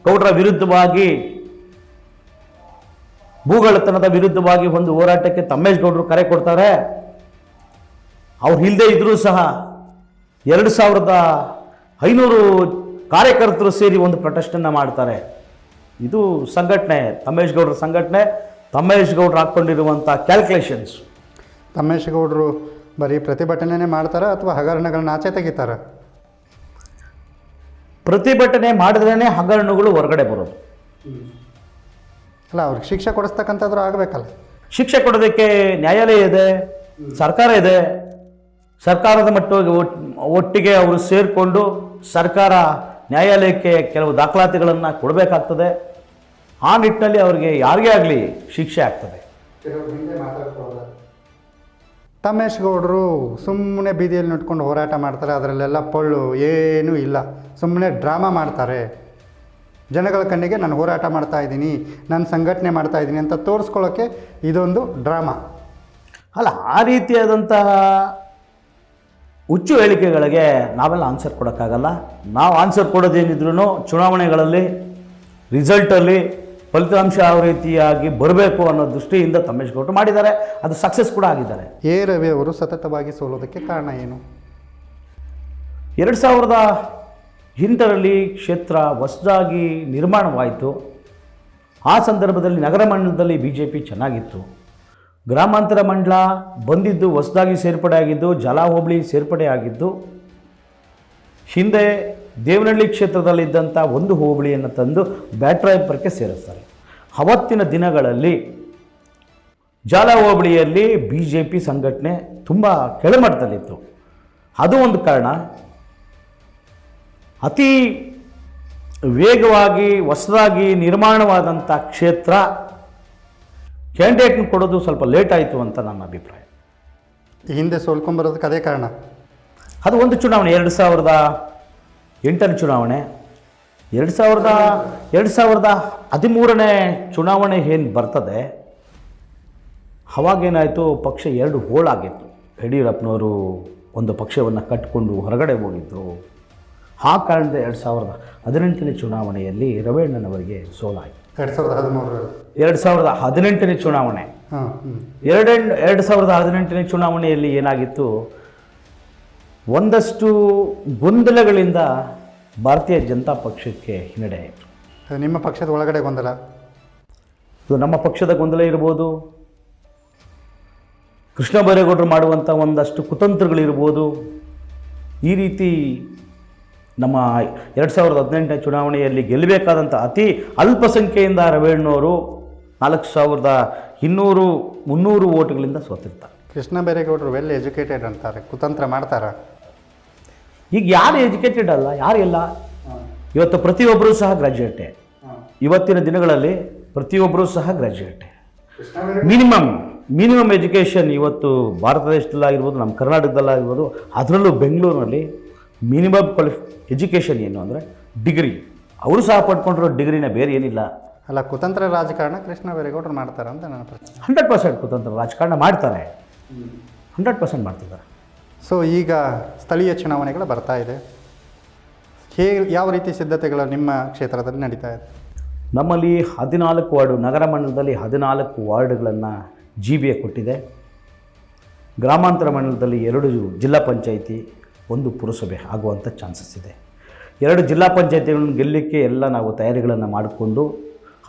ಗೌಡರ ವಿರುದ್ಧವಾಗಿ, ಭೂಗಳತನದ ವಿರುದ್ಧವಾಗಿ ಒಂದು ಹೋರಾಟಕ್ಕೆ ತಮ್ಮೇಶ್ ಗೌಡರು ಕರೆ ಕೊಡ್ತಾರೆ. ಅವ್ರು ಇಲ್ಲದೆ ಇದ್ರೂ ಸಹ 2,500 ಕಾರ್ಯಕರ್ತರು ಸೇರಿ ಒಂದು ಪ್ರೊಟೆಸ್ಟನ್ನು ಮಾಡ್ತಾರೆ. ಇದು ಸಂಘಟನೆ, ತಮ್ಮೇಶ್ ಗೌಡರ ಸಂಘಟನೆ, ತಮ್ಮೇಶ್ ಗೌಡರು ಹಾಕ್ಕೊಂಡಿರುವಂಥ ಕ್ಯಾಲ್ಕುಲೇಷನ್ಸ್. ತಮ್ಮೇಶ್ ಗೌಡರು ಬರೀ ಪ್ರತಿಭಟನೆ ಮಾಡ್ತಾರಾ ಅಥವಾ ಹಗರಣಗಳನ್ನ ಆಚೆ ತೆಗಿತಾರ? ಪ್ರತಿಭಟನೆ ಮಾಡಿದ್ರೇ ಹಗರಣಗಳು ಹೊರಗಡೆ ಬರೋದು. ಅಲ್ಲ, ಅವ್ರಿಗೆ ಶಿಕ್ಷೆ ಕೊಡಿಸ್ತಕ್ಕಂಥದ್ದು ಆಗಬೇಕಲ್ಲ. ಶಿಕ್ಷೆ ಕೊಡೋದಕ್ಕೆ ನ್ಯಾಯಾಲಯ ಇದೆ, ಸರ್ಕಾರ ಇದೆ. ಸರ್ಕಾರದ ಒಟ್ಟಿಗೆ ಅವರು ಸೇರಿಕೊಂಡು ಸರ್ಕಾರ ನ್ಯಾಯಾಲಯಕ್ಕೆ ಕೆಲವು ದಾಖಲಾತಿಗಳನ್ನು ಕೊಡಬೇಕಾಗ್ತದೆ. ಆ ನಿಟ್ಟಿನಲ್ಲಿ ಅವರಿಗೆ ಯಾರಿಗೇ ಆಗಲಿ ಶಿಕ್ಷೆ ಆಗ್ತದೆ. ತಮ್ಮೇಶ್ ಗೌಡರು ಸುಮ್ಮನೆ ಬೀದಿಯಲ್ಲಿ ನಿಂತ್ಕೊಂಡು ಹೋರಾಟ ಮಾಡ್ತಾರೆ, ಅದರಲ್ಲೆಲ್ಲ ಪೊಳ್ಳು ಏನೂ ಇಲ್ಲ, ಸುಮ್ಮನೆ ಡ್ರಾಮಾ ಮಾಡ್ತಾರೆ. ಜನಗಳ ಕಣ್ಣಿಗೆ ನಾನು ಹೋರಾಟ ಮಾಡ್ತಾಯಿದ್ದೀನಿ, ನಾನು ಸಂಘಟನೆ ಮಾಡ್ತಾಯಿದ್ದೀನಿ ಅಂತ ತೋರಿಸ್ಕೊಳ್ಳೋಕ್ಕೆ ಇದೊಂದು ಡ್ರಾಮಾ. ಅಲ್ಲ, ಆ ರೀತಿಯಾದಂತಹ ಹುಚ್ಚು ಹೇಳಿಕೆಗಳಿಗೆ ನಾವೆಲ್ಲ ಆನ್ಸರ್ ಕೊಡೋಕ್ಕಾಗಲ್ಲ. ನಾವು ಆನ್ಸರ್ ಕೊಡೋದೇನಿದ್ರು ಚುನಾವಣೆಗಳಲ್ಲಿ ರಿಸಲ್ಟಲ್ಲಿ ಫಲಿತಾಂಶ ಯಾವ ರೀತಿಯಾಗಿ ಬರಬೇಕು ಅನ್ನೋ ದೃಷ್ಟಿಯಿಂದ ತಮ್ಮೇಶ್ ಗೌಡರು ಮಾಡಿದ್ದಾರೆ. ಅದು ಸಕ್ಸಸ್ ಕೂಡ ಆಗಿದ್ದಾರೆ. ರವಿ ಅವರು ಸತತವಾಗಿ ಸೋಲೋದಕ್ಕೆ ಕಾರಣ ಏನು? 2008ರಲ್ಲಿ ಕ್ಷೇತ್ರ ಹೊಸದಾಗಿ ನಿರ್ಮಾಣವಾಯಿತು. ಆ ಸಂದರ್ಭದಲ್ಲಿ ನಗರ ಮಂಡಲದಲ್ಲಿ BJP ಚೆನ್ನಾಗಿತ್ತು. ಗ್ರಾಮಾಂತರ ಮಂಡಲ ಬಂದಿದ್ದು ಹೊಸದಾಗಿ ಸೇರ್ಪಡೆ ಆಗಿದ್ದು, ಜಲ ಹೋಬಳಿ ಸೇರ್ಪಡೆ ಆಗಿದ್ದು. ಹಿಂದೆ ದೇವನಹಳ್ಳಿ ಕ್ಷೇತ್ರದಲ್ಲಿದ್ದಂಥ ಒಂದು ಹೋಬಳಿಯನ್ನು ತಂದು ಬ್ಯಾಟರಾಯನಪುರಕ್ಕೆ ಸೇರಿಸ್ತಾರೆ. ಅವತ್ತಿನ ದಿನಗಳಲ್ಲಿ ಜಾಲ ಹೋಬಳಿಯಲ್ಲಿ BJP ಸಂಘಟನೆ ತುಂಬ ಕೆಳಮಟ್ಟದಲ್ಲಿತ್ತು. ಅದು ಒಂದು ಕಾರಣ. ಅತಿ ವೇಗವಾಗಿ ಹೊಸದಾಗಿ ನಿರ್ಮಾಣವಾದಂಥ ಕ್ಷೇತ್ರ ಕ್ಯಾಂಡಿಡೇಟ್ನ ಕೊಡೋದು ಸ್ವಲ್ಪ ಲೇಟ್ ಆಯಿತು ಅಂತ ನನ್ನ ಅಭಿಪ್ರಾಯ. ಈ ಹಿಂದೆ ಸೋಲ್ಕೊಂಬರೋದಕ್ಕೆ ಅದೇ ಕಾರಣ. ಅದು ಒಂದು ಚುನಾವಣೆ 2008ನೇ ಚುನಾವಣೆ, 2013ನೇ ಚುನಾವಣೆ ಏನು ಬರ್ತದೆ ಅವಾಗೇನಾಯಿತು, ಪಕ್ಷ ಎರಡು ಹೋಳಾಗಿತ್ತು. ಯಡಿಯೂರಪ್ಪನವರು ಒಂದು ಪಕ್ಷವನ್ನು ಕಟ್ಟಿಕೊಂಡು ಹೊರಗಡೆ ಹೋಗಿದ್ದರು. ಆ ಕಾರಣದ 2018ನೇ ಚುನಾವಣೆಯಲ್ಲಿ ರವೀಣ್ಣನವರಿಗೆ ಸೋಲಾಯಿತು. 2018ನೇ ಚುನಾವಣೆ 2018ನೇ ಚುನಾವಣೆಯಲ್ಲಿ ಏನಾಗಿತ್ತು, ಒಂದಷ್ಟು ಗೊಂದಲಗಳಿಂದ ಭಾರತೀಯ ಜನತಾ ಪಕ್ಷಕ್ಕೆ ಹಿನ್ನಡೆ ಆಯಿತು. ನಿಮ್ಮ ಪಕ್ಷದ ಒಳಗಡೆ ಗೊಂದಲ? ಇದು ನಮ್ಮ ಪಕ್ಷದ ಗೊಂದಲ ಇರ್ಬೋದು, ಕೃಷ್ಣ ಬೈರೇಗೌಡರು ಮಾಡುವಂಥ ಒಂದಷ್ಟು ಕುತಂತ್ರಗಳಿರ್ಬೋದು. ಈ ರೀತಿ ನಮ್ಮ 2018ನೇ ಚುನಾವಣೆಯಲ್ಲಿ ಗೆಲ್ಲಬೇಕಾದಂಥ ಅತಿ ಅಲ್ಪಸಂಖ್ಯೆಯಿಂದ ರವೀಣ್ಣವರು 4200-300 ಓಟ್ಗಳಿಂದ ಸೋತಿರ್ತಾರೆ. ಕೃಷ್ಣ ಬೈರೇಗೌಡರು ವೆಲ್ ಎಜುಕೇಟೆಡ್ ಅಂತಾರೆ, ಕುತಂತ್ರ ಮಾಡ್ತಾರ? ಈಗ ಯಾರು ಎಜುಕೇಟೆಡ್ ಅಲ್ಲ, ಯಾರಿಲ್ಲ. ಇವತ್ತು ಪ್ರತಿಯೊಬ್ಬರೂ ಸಹ ಗ್ರ್ಯಾಜುಯೇಟೇ. ಇವತ್ತಿನ ದಿನಗಳಲ್ಲಿ ಪ್ರತಿಯೊಬ್ಬರೂ ಸಹ ಗ್ರ್ಯಾಜುಯೇಟೇ. ಮಿನಿಮಮ್ ಎಜುಕೇಷನ್ ಇವತ್ತು ಭಾರತ ದೇಶದಲ್ಲಾಗಿರ್ಬೋದು, ನಮ್ಮ ಕರ್ನಾಟಕದಲ್ಲಾಗಿರ್ಬೋದು, ಅದರಲ್ಲೂ ಬೆಂಗಳೂರಿನಲ್ಲಿ ಮಿನಿಮಮ್ ಎಜುಕೇಷನ್ ಏನು ಅಂದರೆ ಡಿಗ್ರಿ. ಅವರು ಸಹ ಪಡ್ಕೊಂಡಿರೋ ಡಿಗ್ರಿನ ಬೇರೆ ಏನಿಲ್ಲ. ಅಲ್ಲ, ಕುತಂತ್ರ ರಾಜಕಾರಣ ಕೃಷ್ಣ ಬೈರೇಗೌಡರು ಮಾಡ್ತಾರೆ ಅಂತ ನನ್ನ ಪ್ರಶ್ನೆ. 100% ಕುತಂತ್ರ ರಾಜಕಾರಣ ಮಾಡ್ತಾರೆ, 100% ಮಾಡ್ತಿದ್ದಾರೆ. ಸೊ ಈಗ ಸ್ಥಳೀಯ ಚುನಾವಣೆಗಳು ಬರ್ತಾ ಇದೆ, ಯಾವ ರೀತಿ ಸಿದ್ಧತೆಗಳು ನಿಮ್ಮ ಕ್ಷೇತ್ರದಲ್ಲಿ ನಡೀತಾ ಇದೆ? ನಮ್ಮಲ್ಲಿ 14 ವಾರ್ಡು, ನಗರ ಮಂಡಲದಲ್ಲಿ 14 ವಾರ್ಡ್ಗಳನ್ನು GBA ಕೊಟ್ಟಿದೆ. ಗ್ರಾಮಾಂತರ ಮಂಡಲದಲ್ಲಿ 2 ಜಿಲ್ಲಾ ಪಂಚಾಯಿತಿ, 1 ಪುರಸಭೆ ಆಗುವಂಥ ಚಾನ್ಸಸ್ ಇದೆ. 2 ಜಿಲ್ಲಾ ಪಂಚಾಯಿತಿಗಳನ್ನು ಗೆಲ್ಲಲಿಕ್ಕೆ ಎಲ್ಲ ನಾವು ತಯಾರಿಗಳನ್ನು ಮಾಡಿಕೊಂಡು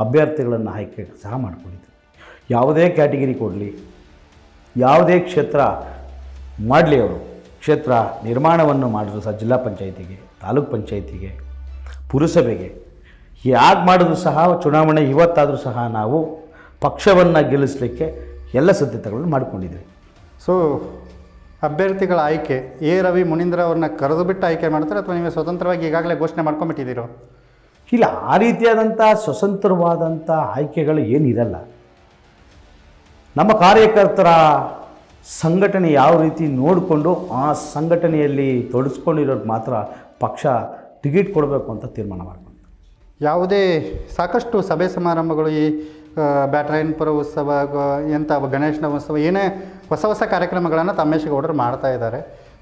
ಅಭ್ಯರ್ಥಿಗಳನ್ನು ಆಯ್ಕೆ ಸಹ ಮಾಡಿಕೊಂಡಿದ್ದೀವಿ. ಯಾವುದೇ ಕ್ಯಾಟಗಿರಿ ಕೊಡಲಿ, ಯಾವುದೇ ಕ್ಷೇತ್ರ ಮಾಡಲಿ, ಅವರು ಕ್ಷೇತ್ರ ನಿರ್ಮಾಣವನ್ನು ಮಾಡಿದ್ರು ಸಹ ಜಿಲ್ಲಾ ಪಂಚಾಯಿತಿಗೆ, ತಾಲೂಕ್ ಪಂಚಾಯಿತಿಗೆ, ಪುರಸಭೆಗೆ ಯಾಕೆ ಮಾಡಿದ್ರು ಸಹ ಚುನಾವಣೆ ಇವತ್ತಾದರೂ ಸಹ ನಾವು ಪಕ್ಷವನ್ನು ಗೆಲ್ಲಿಸಲಿಕ್ಕೆ ಎಲ್ಲ ಸಿದ್ಧತೆಗಳನ್ನು ಮಾಡಿಕೊಂಡಿದ್ದೀವಿ. ಸೊ ಅಭ್ಯರ್ಥಿಗಳ ಆಯ್ಕೆ ರವಿ ಮುನೀಂದ್ರ ಅವ್ರನ್ನ ಕರೆದು ಬಿಟ್ಟು ಆಯ್ಕೆ ಮಾಡ್ತಾರೆ ಅಥವಾ ನೀವೇ ಸ್ವತಂತ್ರವಾಗಿ ಈಗಾಗಲೇ ಘೋಷಣೆ ಮಾಡ್ಕೊಂಡ್ಬಿಟ್ಟಿದ್ದೀರೋ? ಇಲ್ಲ, ಆ ರೀತಿಯಾದಂಥ ಸ್ವತಂತ್ರವಾದಂಥ ಆಯ್ಕೆಗಳು ಏನಿರಲ್ಲ. ನಮ್ಮ ಕಾರ್ಯಕರ್ತರ ಸಂಘಟನೆ ಯಾವ ರೀತಿ ನೋಡಿಕೊಂಡು ಆ ಸಂಘಟನೆಯಲ್ಲಿ ತೊಡಗಿಸ್ಕೊಂಡಿರೋದು ಮಾತ್ರ ಪಕ್ಷ ಟಿಕೆಟ್ ಕೊಡಬೇಕು ಅಂತ ತೀರ್ಮಾನ ಮಾಡ್ಕೊಂಡು. ಯಾವುದೇ ಸಾಕಷ್ಟು ಸಭೆ ಸಮಾರಂಭಗಳು, ಈ ಬ್ಯಾಟರಾಯನಪುರ ಉತ್ಸವ, ಎಂಥ ಗಣೇಶನ ಉತ್ಸವ, ಏನೇ ಹೊಸ ಕಾರ್ಯಕ್ರಮಗಳನ್ನು ತಮ್ಮೇಶಗೌಡರು ಮಾಡ್ತಾ ಇದ್ದಾರೆ,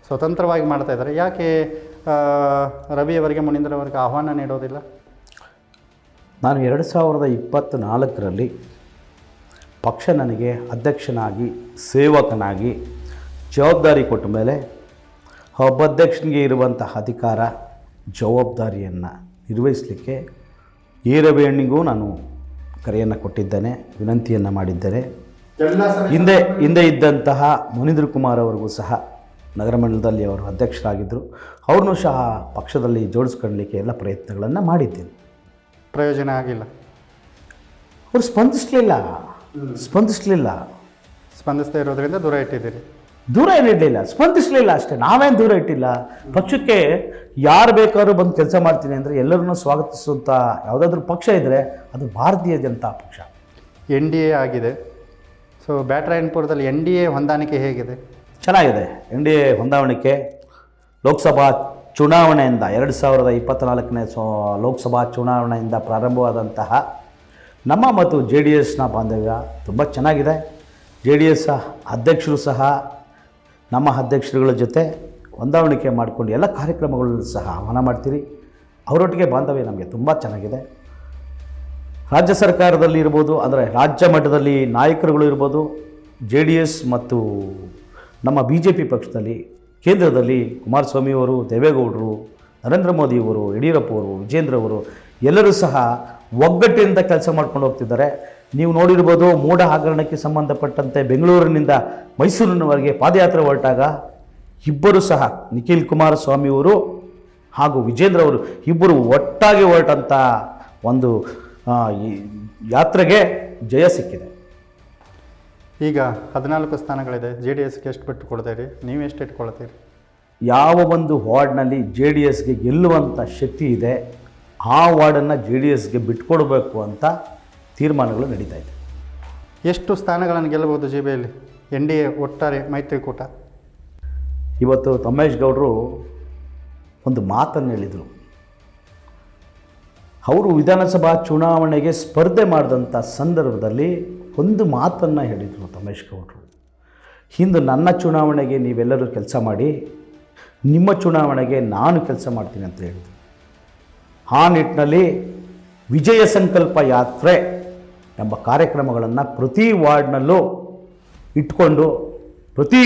ಸ್ವತಂತ್ರವಾಗಿ ಮಾಡ್ತಾ ಇದ್ದಾರೆ. ಯಾಕೆ ರವಿಯವರಿಗೆ, ಮುನೀಂದ್ರ ಅವರಿಗೆ ಆಹ್ವಾನ ನೀಡೋದಿಲ್ಲ? ನಾನು 2024ರಲ್ಲಿ ಪಕ್ಷ ನನಗೆ ಅಧ್ಯಕ್ಷನಾಗಿ, ಸೇವಕನಾಗಿ ಜವಾಬ್ದಾರಿ ಕೊಟ್ಟ ಮೇಲೆ ಒಬ್ಬ ಅಧ್ಯಕ್ಷನಿಗೆ ಇರುವಂತಹ ಅಧಿಕಾರ, ಜವಾಬ್ದಾರಿಯನ್ನು ನಿರ್ವಹಿಸಲಿಕ್ಕೆ ರವಿಯಣ್ಣಿಗೂ ನಾನು ಕರೆಯನ್ನು ಕೊಟ್ಟಿದ್ದೇನೆ, ವಿನಂತಿಯನ್ನು ಮಾಡಿದ್ದೇನೆ. ಹಿಂದೆ ಇದ್ದಂತಹ ಮುನೀಂದ್ರ ಕುಮಾರ್ ಅವರಿಗೂ ಸಹ ನಗರ ಮಂಡಲದಲ್ಲಿ ಅವರು ಅಧ್ಯಕ್ಷರಾಗಿದ್ದರು, ಅವ್ರನ್ನೂ ಸಹ ಪಕ್ಷದಲ್ಲಿ ಜೋಡಿಸ್ಕೊಳ್ಳಲಿಕ್ಕೆ ಎಲ್ಲ ಪ್ರಯತ್ನಗಳನ್ನು ಮಾಡಿದ್ದೇನೆ. ಪ್ರಯೋಜನ ಆಗಿಲ್ಲ. ಅವರು ಸ್ಪಂದಿಸಲಿಲ್ಲ. ಸ್ಪಂದಿಸದೇ ಇರೋದ್ರಿಂದ ದೂರ ಇಟ್ಟಿದ್ದೀರಿ? ದೂರ ಏನಿಡಲಿಲ್ಲ, ಸ್ಪಂದಿಸಲಿಲ್ಲ ಅಷ್ಟೇ. ನಾವೇನು ದೂರ ಇಟ್ಟಿಲ್ಲ. ಪಕ್ಷಕ್ಕೆ ಯಾರು ಬೇಕಾದ್ರೂ ಬಂದು ಕೆಲಸ ಮಾಡ್ತೀನಿ ಅಂದರೆ ಎಲ್ಲರನ್ನೂ ಸ್ವಾಗತಿಸುವಂಥ ಯಾವುದಾದ್ರೂ ಪಕ್ಷ ಇದ್ದರೆ ಅದು ಭಾರತೀಯ ಜನತಾ ಪಕ್ಷ. NDA ಆಗಿದೆ. ಸೊ ಬ್ಯಾಟರಾಯನಪುರದಲ್ಲಿ NDA ಹೊಂದಾಣಿಕೆ ಹೇಗಿದೆ? ಚೆನ್ನಾಗಿದೆ. NDA ಹೊಂದಾಣಿಕೆ ಲೋಕಸಭಾ ಚುನಾವಣೆಯಿಂದ 2024ನೇ ಲೋಕಸಭಾ ಚುನಾವಣೆಯಿಂದ ಪ್ರಾರಂಭವಾದಂತಹ ನಮ್ಮ ಮತ್ತು JDSನ ಬಾಂಧವ್ಯ ತುಂಬ ಚೆನ್ನಾಗಿದೆ. JDS ಅಧ್ಯಕ್ಷರು ಸಹ ನಮ್ಮ ಅಧ್ಯಕ್ಷರುಗಳ ಜೊತೆ ಹೊಂದಾಣಿಕೆ ಮಾಡಿಕೊಂಡು ಎಲ್ಲ ಕಾರ್ಯಕ್ರಮಗಳಲ್ಲೂ ಸಹ ಆಹ್ವಾನ ಮಾಡ್ತೀರಿ. ಅವರೊಟ್ಟಿಗೆ ಬಾಂಧವ್ಯ ನಮಗೆ ತುಂಬ ಚೆನ್ನಾಗಿದೆ. ರಾಜ್ಯ ಸರ್ಕಾರದಲ್ಲಿ ಇರ್ಬೋದು, ಅಂದರೆ ರಾಜ್ಯ ಮಟ್ಟದಲ್ಲಿ ನಾಯಕರುಗಳು ಇರ್ಬೋದು, JDS ಮತ್ತು ನಮ್ಮ BJP ಪಕ್ಷದಲ್ಲಿ, ಕೇಂದ್ರದಲ್ಲಿ ಕುಮಾರಸ್ವಾಮಿಯವರು, ದೇವೇಗೌಡರು, ನರೇಂದ್ರ ಮೋದಿಯವರು, ಯಡಿಯೂರಪ್ಪವರು, ವಿಜೇಂದ್ರ ಅವರು ಎಲ್ಲರೂ ಸಹ ಒಗ್ಗಟ್ಟಿನಿಂದ ಕೆಲಸ ಮಾಡ್ಕೊಂಡು ಹೋಗ್ತಿದ್ದಾರೆ. ನೀವು ನೋಡಿರ್ಬೋದು, ಮೂಢ ಹಗರಣಕ್ಕೆ ಸಂಬಂಧಪಟ್ಟಂತೆ ಬೆಂಗಳೂರಿನಿಂದ ಮೈಸೂರಿನವರೆಗೆ ಪಾದಯಾತ್ರೆ ಹೊರಟಾಗ ಇಬ್ಬರು ಸಹ ನಿಖಿಲ್ ಕುಮಾರಸ್ವಾಮಿಯವರು ಹಾಗೂ ವಿಜೇಂದ್ರ ಅವರು ಇಬ್ಬರು ಒಟ್ಟಾಗಿ ಹೊರಟಂಥ ಒಂದು ಯಾತ್ರೆಗೆ ಜಯ ಸಿಕ್ಕಿದೆ. ಈಗ 14 ಸ್ಥಾನಗಳಿದೆ. JDSಗೆ ಎಷ್ಟು ಬಿಟ್ಟು ಕೊಡ್ತೀರಿ? ನೀವು ಎಷ್ಟು ಇಟ್ಕೊಳ್ತೀರಿ? ಯಾವ ಒಂದು ವಾರ್ಡ್ನಲ್ಲಿ ಜೆ ಡಿ ಎಸ್ಗೆ ಗೆಲ್ಲುವಂಥ ಶಕ್ತಿ ಇದೆ ಆ ವಾರ್ಡನ್ನು ಜೆ ಡಿ ಎಸ್ಗೆ ಬಿಟ್ಕೊಡ್ಬೇಕು ಅಂತ ತೀರ್ಮಾನಗಳು ನಡೀತಾ ಇದೆ. ಎಷ್ಟು ಸ್ಥಾನಗಳನ್ನು ಗೆಲ್ಲಬಹುದು ಜಿಬಿಯಲ್ಲಿ NDA ಒಟ್ಟಾರೆ ಮೈತ್ರಿಕೂಟ? ಇವತ್ತು ತಮ್ಮೇಶ್ ಗೌಡರು ಒಂದು ಮಾತನ್ನು ಹೇಳಿದರು. ಅವರು ವಿಧಾನಸಭಾ ಚುನಾವಣೆಗೆ ಸ್ಪರ್ಧೆ ಮಾಡಿದಂಥ ಸಂದರ್ಭದಲ್ಲಿ ಒಂದು ಮಾತನ್ನು ಹೇಳಿದರು ತಮ್ಮೇಶ್ ಗೌಡರು. ಹಿಂದೆ ನನ್ನ ಚುನಾವಣೆಗೆ ನೀವೆಲ್ಲರೂ ಕೆಲಸ ಮಾಡಿ, ನಿಮ್ಮ ಚುನಾವಣೆಗೆ ನಾನು ಕೆಲಸ ಮಾಡ್ತೀನಿ ಅಂತ ಹೇಳಿದರು. ಆ ನಿಟ್ಟಿನಲ್ಲಿ ವಿಜಯ ಸಂಕಲ್ಪ ಯಾತ್ರೆ ಎಂಬ ಕಾರ್ಯಕ್ರಮಗಳನ್ನು ಪ್ರತಿ ವಾರ್ಡ್ನಲ್ಲೂ ಇಟ್ಕೊಂಡು ಪ್ರತಿ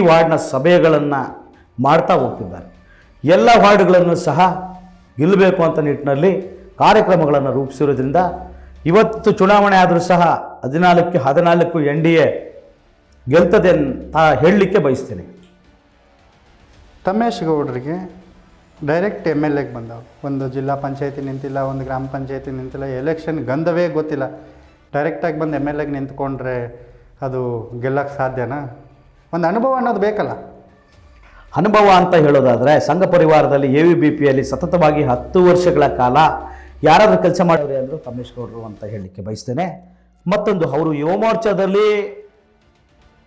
ವಾರ್ಡ್ನ ಸಭೆಗಳನ್ನು ಮಾಡ್ತಾ ಹೋಗ್ತಿದ್ದಾರೆ. ಎಲ್ಲ ವಾರ್ಡ್ಗಳನ್ನು ಸಹ ಗೆಲ್ಲಬೇಕು ಅಂತ ನಿಟ್ಟಿನಲ್ಲಿ ಕಾರ್ಯಕ್ರಮಗಳನ್ನು ರೂಪಿಸಿರೋದ್ರಿಂದ ಇವತ್ತು ಚುನಾವಣೆ ಆದರೂ ಸಹ 14 NDA ಗೆಲ್ತದೆ ಅಂತ ಹೇಳಲಿಕ್ಕೆ ಬಯಸ್ತೀನಿ. ತಮ್ಮೇಶ್ ಗೌಡರಿಗೆ ಡೈರೆಕ್ಟ್ MLAಗೆ ಬಂದವು. ಒಂದು ಜಿಲ್ಲಾ ಪಂಚಾಯತಿ ನಿಂತಿಲ್ಲ, ಒಂದು ಗ್ರಾಮ ಪಂಚಾಯತಿ ನಿಂತಿಲ್ಲ, ಎಲೆಕ್ಷನ್ ಗಂಧವೇ ಗೊತ್ತಿಲ್ಲ. ಡೈರೆಕ್ಟಾಗಿ ಬಂದು MLAಗೆ ನಿಂತ್ಕೊಂಡ್ರೆ ಅದು ಗೆಲ್ಲಕ್ಕೆ ಸಾಧ್ಯನಾ? ಒಂದು ಅನುಭವ ಅನ್ನೋದು ಬೇಕಲ್ಲ. ಅನುಭವ ಅಂತ ಹೇಳೋದಾದರೆ ಸಂಘ ಪರಿವಾರದಲ್ಲಿ AVBPಯಲ್ಲಿ ಸತತವಾಗಿ 10 ವರ್ಷಗಳ ಕಾಲ ಯಾರಾದರೂ ಕೆಲಸ ಮಾಡೋರು ಅಂದರು ತಮ್ಮೇಶ್ ಗೌಡರು ಅಂತ ಹೇಳಲಿಕ್ಕೆ ಬಯಸ್ತೇನೆ. ಮತ್ತೊಂದು, ಅವರು ಯುವ ಮೋರ್ಚಾದಲ್ಲಿ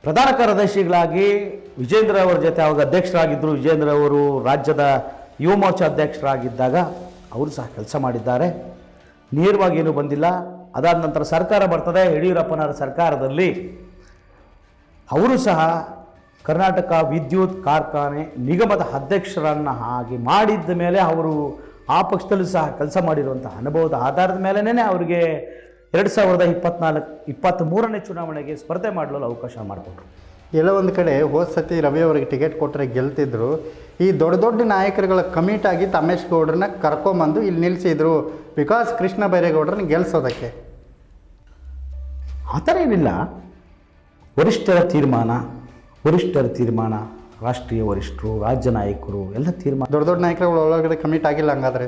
ಪ್ರಧಾನ ಕಾರ್ಯದರ್ಶಿಗಳಾಗಿ ವಿಜೇಂದ್ರ ಅವರ ಜೊತೆ ಅವಾಗ ಅಧ್ಯಕ್ಷರಾಗಿದ್ದರು. ವಿಜೇಂದ್ರ ಅವರು ರಾಜ್ಯದ ಯುವ ಮೋರ್ಚಾ ಅಧ್ಯಕ್ಷರಾಗಿದ್ದಾಗ ಅವರು ಸಹ ಕೆಲಸ ಮಾಡಿದ್ದಾರೆ. ನೇರವಾಗಿ ಏನೂ ಬಂದಿಲ್ಲ. ಅದಾದ ನಂತರ ಸರ್ಕಾರ ಬರ್ತದೆ, ಯಡಿಯೂರಪ್ಪನವರ ಸರ್ಕಾರದಲ್ಲಿ ಅವರು ಸಹ ಕರ್ನಾಟಕ ವಿದ್ಯುತ್ ಕಾರ್ಖಾನೆ ನಿಗಮದ ಅಧ್ಯಕ್ಷರನ್ನು ಹಾಗೆ ಮಾಡಿದ್ದ ಮೇಲೆ ಅವರು ಆ ಪಕ್ಷದಲ್ಲೂ ಸಹ ಕೆಲಸ ಮಾಡಿರುವಂಥ ಅನುಭವದ ಆಧಾರದ ಮೇಲೇ ಅವರಿಗೆ 2023ನೇ ಚುನಾವಣೆಗೆ ಸ್ಪರ್ಧೆ ಮಾಡಲು ಅವಕಾಶ ಮಾಡಿಕೊಟ್ರು. ಎಲ್ಲ ಒಂದು ಕಡೆ ಹೋದ ಸತಿ ರವಿ ಅವರಿಗೆ ಟಿಕೆಟ್ ಕೊಟ್ಟರೆ ಗೆಲ್ತಿದ್ರು. ಈ ದೊಡ್ಡ ದೊಡ್ಡ ನಾಯಕರುಗಳ ಕಮಿಟಾಗಿ ತಮ್ಮೇಶ್ ಗೌಡ್ರನ್ನ ಕರ್ಕೊಂಬಂದು ಇಲ್ಲಿ ನಿಲ್ಲಿಸಿದ್ರು, ಬಿಕಾಸ್ ಕೃಷ್ಣ ಬೈರೇಗೌಡರನ್ನ ಗೆಲ್ಲಿಸೋದಕ್ಕೆ. ಆ ಥರ ಏನಿಲ್ಲ. ವರಿಷ್ಠರ ತೀರ್ಮಾನ, ರಾಷ್ಟ್ರೀಯ ವರಿಷ್ಠರು, ರಾಜ್ಯ ನಾಯಕರು ಎಲ್ಲ ತೀರ್ಮಾನ. ದೊಡ್ಡ ದೊಡ್ಡ ನಾಯಕರುಗಳು ಒಳಗಡೆ ಕಮಿಟ್ ಆಗಿಲ್ಲ ಹಂಗಾದ್ರೆ?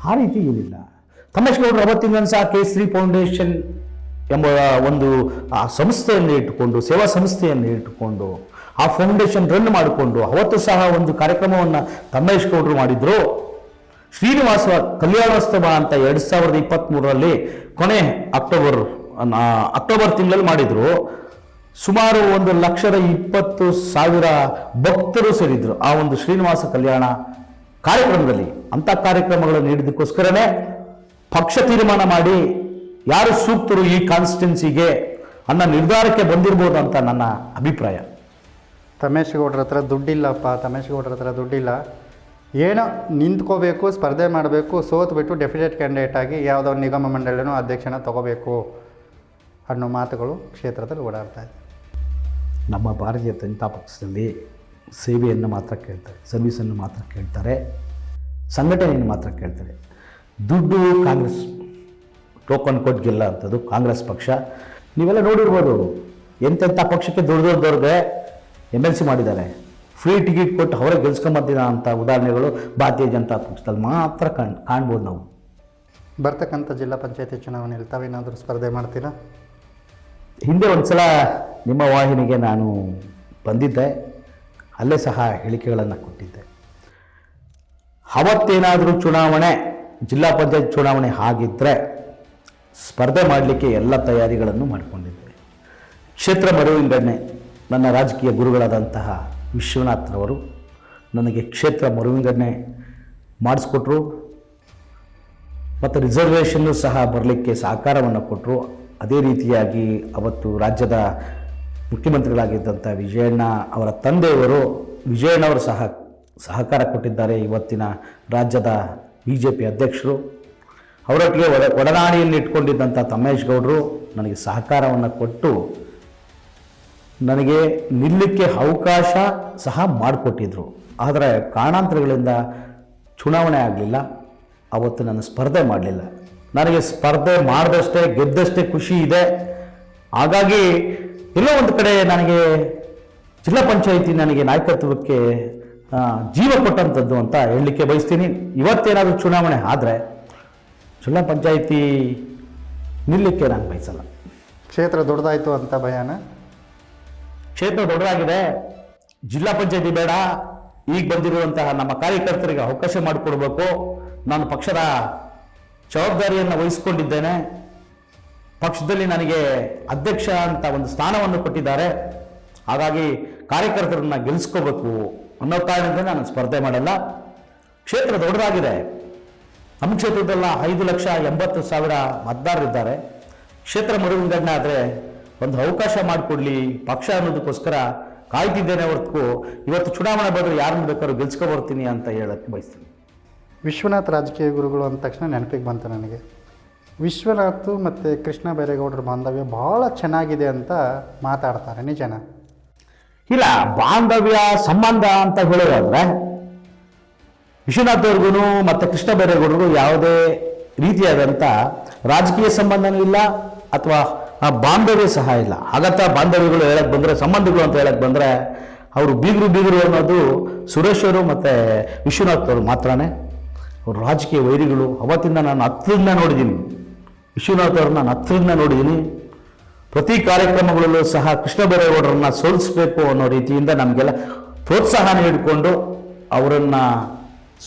ಆ ರೀತಿ ಏನಿಲ್ಲ. ತಮ್ಮೇಶ್ ಗೌಡರು ಅವತ್ತಿನ ಸಹ ಕೇಸರಿ ಫೌಂಡೇಶನ್ ಎಂಬ ಒಂದು ಆ ಸಂಸ್ಥೆಯನ್ನು ಇಟ್ಟುಕೊಂಡು, ಸೇವಾ ಸಂಸ್ಥೆಯನ್ನು ಇಟ್ಟುಕೊಂಡು ಆ ಫೌಂಡೇಶನ್ ರನ್ ಮಾಡಿಕೊಂಡು ಅವತ್ತು ಸಹ ಒಂದು ಕಾರ್ಯಕ್ರಮವನ್ನು ತಮ್ಮೇಶ್ ಗೌಡರು ಮಾಡಿದರು. ಶ್ರೀನಿವಾಸ ಕಲ್ಯಾಣೋತ್ಸವ ಅಂತ 2023ರಲ್ಲಿ ಕೊನೆ ಅಕ್ಟೋಬರ್ ತಿಂಗಳಲ್ಲಿ ಮಾಡಿದರು. ಸುಮಾರು 1,20,000 ಭಕ್ತರು ಸೇರಿದ್ರು ಆ ಒಂದು ಶ್ರೀನಿವಾಸ ಕಲ್ಯಾಣ ಕಾರ್ಯಕ್ರಮದಲ್ಲಿ. ಅಂಥ ಕಾರ್ಯಕ್ರಮಗಳನ್ನು ನೀಡಿದ್ದಕ್ಕೋಸ್ಕರನೇ ಪಕ್ಷ ತೀರ್ಮಾನ ಮಾಡಿ ಯಾರು ಸೂಕ್ತರು ಈ ಕಾನ್ಸ್ಟಿಟ್ಯುನ್ಸಿಗೆ ಅನ್ನೋ ನಿರ್ಧಾರಕ್ಕೆ ಬಂದಿರ್ಬೋದು ಅಂತ ನನ್ನ ಅಭಿಪ್ರಾಯ. ತಮ್ಮೇಶ್ ಗೌಡ್ರ ಹತ್ರ ದುಡ್ಡಿಲ್ಲಪ್ಪ, ತಮ್ಮೇಶ್ ಗೌಡ್ರ ಹತ್ರ ದುಡ್ಡಿಲ್ಲ, ಏನೋ ನಿಂತ್ಕೋಬೇಕು, ಸ್ಪರ್ಧೆ ಮಾಡಬೇಕು, ಸೋತ್ಬಿಟ್ಟು ಡೆಫಿನೆಟ್ ಕ್ಯಾಂಡಿಡೇಟ್ ಆಗಿ ಯಾವುದೋ ನಿಗಮ ಮಂಡಳಿನೋ ಅಧ್ಯಕ್ಷನ ತಗೋಬೇಕು ಅನ್ನೋ ಮಾತುಗಳು ಕ್ಷೇತ್ರದಲ್ಲಿ ಓಡಾಡ್ತಾ ಇದೆ. ನಮ್ಮ ಭಾರತೀಯ ಜನತಾ ಪಕ್ಷದಲ್ಲಿ ಸೇವೆಯನ್ನು ಮಾತ್ರ ಕೇಳ್ತಾರೆ, ಸರ್ವಿಸನ್ನು ಮಾತ್ರ ಕೇಳ್ತಾರೆ, ಸಂಘಟನೆಯನ್ನು ಮಾತ್ರ ಕೇಳ್ತಾರೆ. ದುಡ್ಡು ಕಾಂಗ್ರೆಸ್ ಟೋಕನ್ ಕೊಟ್ಟು ಗೆಲ್ಲ ಅಂಥದ್ದು ಕಾಂಗ್ರೆಸ್ ಪಕ್ಷ. ನೀವೆಲ್ಲ ನೋಡಿರ್ಬೋದು, ಎಂತೆಂಥ ಪಕ್ಷಕ್ಕೆ ದೊಡ್ಡವ್ರಿಗೆ MLC ಮಾಡಿದ್ದಾರೆ, ಫ್ರೀ ಟಿಕೆಟ್ ಕೊಟ್ಟು ಅವರೇ ಗೆಲ್ಸ್ಕೊಂಬಂದಿದ ಅಂಥ ಉದಾಹರಣೆಗಳು ಭಾರತೀಯ ಜನತಾ ಪಕ್ಷದಲ್ಲಿ ಮಾತ್ರ ಕಾಣ್ಬೋದು ನಾವು. ಬರ್ತಕ್ಕಂಥ ಜಿಲ್ಲಾ ಪಂಚಾಯತಿ ಚುನಾವಣೆಯಲ್ಲಿ ತಾವೇನಾದರೂ ಸ್ಪರ್ಧೆ ಮಾಡ್ತೀರಾ? ಹಿಂದೆ ಒಂದು ಸಲ ನಿಮ್ಮ ವಾಹಿನಿಗೆ ನಾನು ಬಂದಿದ್ದೆ, ಅಲ್ಲೇ ಸಹ ಹೇಳಿಕೆಗಳನ್ನು ಕೊಟ್ಟಿದ್ದೆ. ಅವತ್ತೇನಾದರೂ ಚುನಾವಣೆ, ಜಿಲ್ಲಾ ಪಂಚಾಯತ್ ಚುನಾವಣೆ ಆಗಿದ್ದರೆ ಸ್ಪರ್ಧೆ ಮಾಡಲಿಕ್ಕೆ ಎಲ್ಲ ತಯಾರಿಗಳನ್ನು ಮಾಡಿಕೊಂಡಿದ್ದೆ. ಕ್ಷೇತ್ರ ಮರುವಿಂಗಡಣೆ ನನ್ನ ರಾಜಕೀಯ ಗುರುಗಳಾದಂತಹ ವಿಶ್ವನಾಥ್ರವರು ನನಗೆ ಕ್ಷೇತ್ರ ಮರುವಿಂಗಡಣೆ ಮಾಡಿಸ್ಕೊಟ್ರು ಮತ್ತು ರಿಸರ್ವೇಷನ್ನು ಸಹ ಬರಲಿಕ್ಕೆ ಸಹಕಾರವನ್ನು ಕೊಟ್ಟರು. ಅದೇ ರೀತಿಯಾಗಿ ಅವತ್ತು ರಾಜ್ಯದ ಮುಖ್ಯಮಂತ್ರಿಗಳಾಗಿದ್ದಂಥ ವಿಜಯಣ್ಣ ಅವರ ತಂದೆಯವರು ವಿಜಯಣ್ಣವರು ಸಹ ಸಹಕಾರ ಕೊಟ್ಟಿದ್ದಾರೆ. ಇವತ್ತಿನ ರಾಜ್ಯದ BJP ಅಧ್ಯಕ್ಷರು ಅವರೊಟ್ಟಿಗೆ ಒಡನಾಡಿಯಲ್ಲಿ ಇಟ್ಕೊಂಡಿದ್ದಂಥ ತಮ್ಮೇಶ್ ಗೌಡರು ನನಗೆ ಸಹಕಾರವನ್ನು ಕೊಟ್ಟು ನನಗೆ ನಿಲ್ಲಕ್ಕೆ ಅವಕಾಶ ಸಹ ಮಾಡಿಕೊಟ್ಟಿದ್ರು. ಆದರೆ ಕಾರಣಾಂತರಗಳಿಂದ ಚುನಾವಣೆ ಆಗಲಿಲ್ಲ. ಅವತ್ತು ನಾನು ಸ್ಪರ್ಧೆ ಮಾಡಲಿಲ್ಲ. ನನಗೆ ಸ್ಪರ್ಧೆ ಮಾಡಿದಷ್ಟೇ ಗೆದ್ದಷ್ಟೇ ಖುಷಿ ಇದೆ. ಹಾಗಾಗಿ ಎಲ್ಲೋ ಒಂದು ಕಡೆ ನನಗೆ ಜಿಲ್ಲಾ ಪಂಚಾಯಿತಿ ನನಗೆ ನಾಯಕತ್ವಕ್ಕೆ ಜೀವ ಕೊಟ್ಟಂಥದ್ದು ಅಂತ ಹೇಳಲಿಕ್ಕೆ ಬಯಸ್ತೀನಿ. ಇವತ್ತೇನಾದರೂ ಚುನಾವಣೆ ಆದರೆ ಜಿಲ್ಲಾ ಪಂಚಾಯಿತಿ ನಿಲ್ಲಕ್ಕೆ ನಾನು ಬಯಸಲ್ಲ. ಕ್ಷೇತ್ರ ದೊಡ್ಡದಾಯಿತು ಅಂತ ಭಯನ? ಕ್ಷೇತ್ರ ದೊಡ್ಡದಾಗಿದೆ, ಜಿಲ್ಲಾ ಪಂಚಾಯತಿ ಬೇಡ, ಈಗ ಬಂದಿರುವಂತಹ ನಮ್ಮ ಕಾರ್ಯಕರ್ತರಿಗೆ ಅವಕಾಶ ಮಾಡಿಕೊಡ್ಬೇಕು, ನಾನು ಪಕ್ಷದ ಜವಾಬ್ದಾರಿಯನ್ನು ವಹಿಸ್ಕೊಂಡಿದ್ದೇನೆ, ಪಕ್ಷದಲ್ಲಿ ನನಗೆ ಅಧ್ಯಕ್ಷ ಅಂತ ಒಂದು ಸ್ಥಾನವನ್ನು ಕೊಟ್ಟಿದ್ದಾರೆ, ಹಾಗಾಗಿ ಕಾರ್ಯಕರ್ತರನ್ನ ಗೆಲ್ಲಿಸ್ಕೋಬೇಕು ಅನ್ನೋ ಕಾರಣದಿಂದ ನಾನು ಸ್ಪರ್ಧೆ ಮಾಡಲ್ಲ. ಕ್ಷೇತ್ರ ದೊಡ್ಡದಾಗಿದೆ, ನಮ್ಮ ಕ್ಷೇತ್ರದಲ್ಲ 5,80,000 ಮತದಾರರಿದ್ದಾರೆ. ಕ್ಷೇತ್ರ ಮರುವಿಂಗಡಣೆ ಆದರೆ ಒಂದು ಅವಕಾಶ ಮಾಡಿಕೊಡ್ಲಿ ಪಕ್ಷ ಅನ್ನೋದಕ್ಕೋಸ್ಕರ ಕಾಯ್ತಿದ್ದೇನೆ ಹೊರತು ಇವತ್ತು ಚುನಾವಣೆ ಬಂದರೆ ಯಾರನ್ನು ಬೇಕಾದ್ರೂ ಗೆಲ್ಸ್ಕೊಬರ್ತೀನಿ ಅಂತ ಹೇಳಕ್ಕೆ ಬಯಸ್ತೀನಿ. ವಿಶ್ವನಾಥ್ ರಾಜಕೀಯ ಗುರುಗಳು ಅಂದ ತಕ್ಷಣ ನೆನಪಿಗೆ ಬಂತು ನನಗೆ. ವಿಶ್ವನಾಥ್ ಮತ್ತು ಕೃಷ್ಣ ಬೈರೇಗೌಡರ ಬಾಂಧವ್ಯ ಭಾಳ ಚೆನ್ನಾಗಿದೆ ಅಂತ ಮಾತಾಡ್ತಾರೆ, ನಿಜನ? ಇಲ್ಲ, ಬಾಂಧವ್ಯ ಸಂಬಂಧ ಅಂತ ಹೇಳೋದಾದ್ರೆ ವಿಶ್ವನಾಥ್ ಅವ್ರಿಗೂ ಮತ್ತು ಕೃಷ್ಣ ಬೈರೇಗೌಡರಿಗೂ ಯಾವುದೇ ರೀತಿಯಾದಂಥ ರಾಜಕೀಯ ಸಂಬಂಧನೂ ಇಲ್ಲ ಅಥವಾ ಬಾಂಧವ್ಯ ಸಹ ಇಲ್ಲ. ಹಾಗಂತ ಬಾಂಧವ್ಯಗಳು ಹೇಳಕ್ಕೆ ಬಂದರೆ, ಸಂಬಂಧಗಳು ಅಂತ ಹೇಳಕ್ಕೆ ಬಂದರೆ ಅವರು ಬೀಗರು ಅನ್ನೋದು ಸುರೇಶ್ ಅವರು ಮತ್ತು ವಿಶ್ವನಾಥ್ ಅವರು ಮಾತ್ರನೇ. ಅವರು ರಾಜಕೀಯ ವೈರಿಗಳು. ಅವತ್ತಿಂದ ನಾನು ಹತ್ತಿರದಿಂದ ನೋಡಿದ್ದೀನಿ ವಿಶ್ವನಾಥ್ ಅವ್ರನ್ನ, ನಾನು ಹತ್ತಿರದಿಂದ ನೋಡಿದ್ದೀನಿ. ಪ್ರತಿ ಕಾರ್ಯಕ್ರಮಗಳಲ್ಲೂ ಸಹ ಕೃಷ್ಣ ಬೈರೇಗೌಡರನ್ನ ಸೋಲಿಸಬೇಕು ಅನ್ನೋ ರೀತಿಯಿಂದ ನಮಗೆಲ್ಲ ಪ್ರೋತ್ಸಾಹ ನೀಡಿಕೊಂಡು ಅವರನ್ನು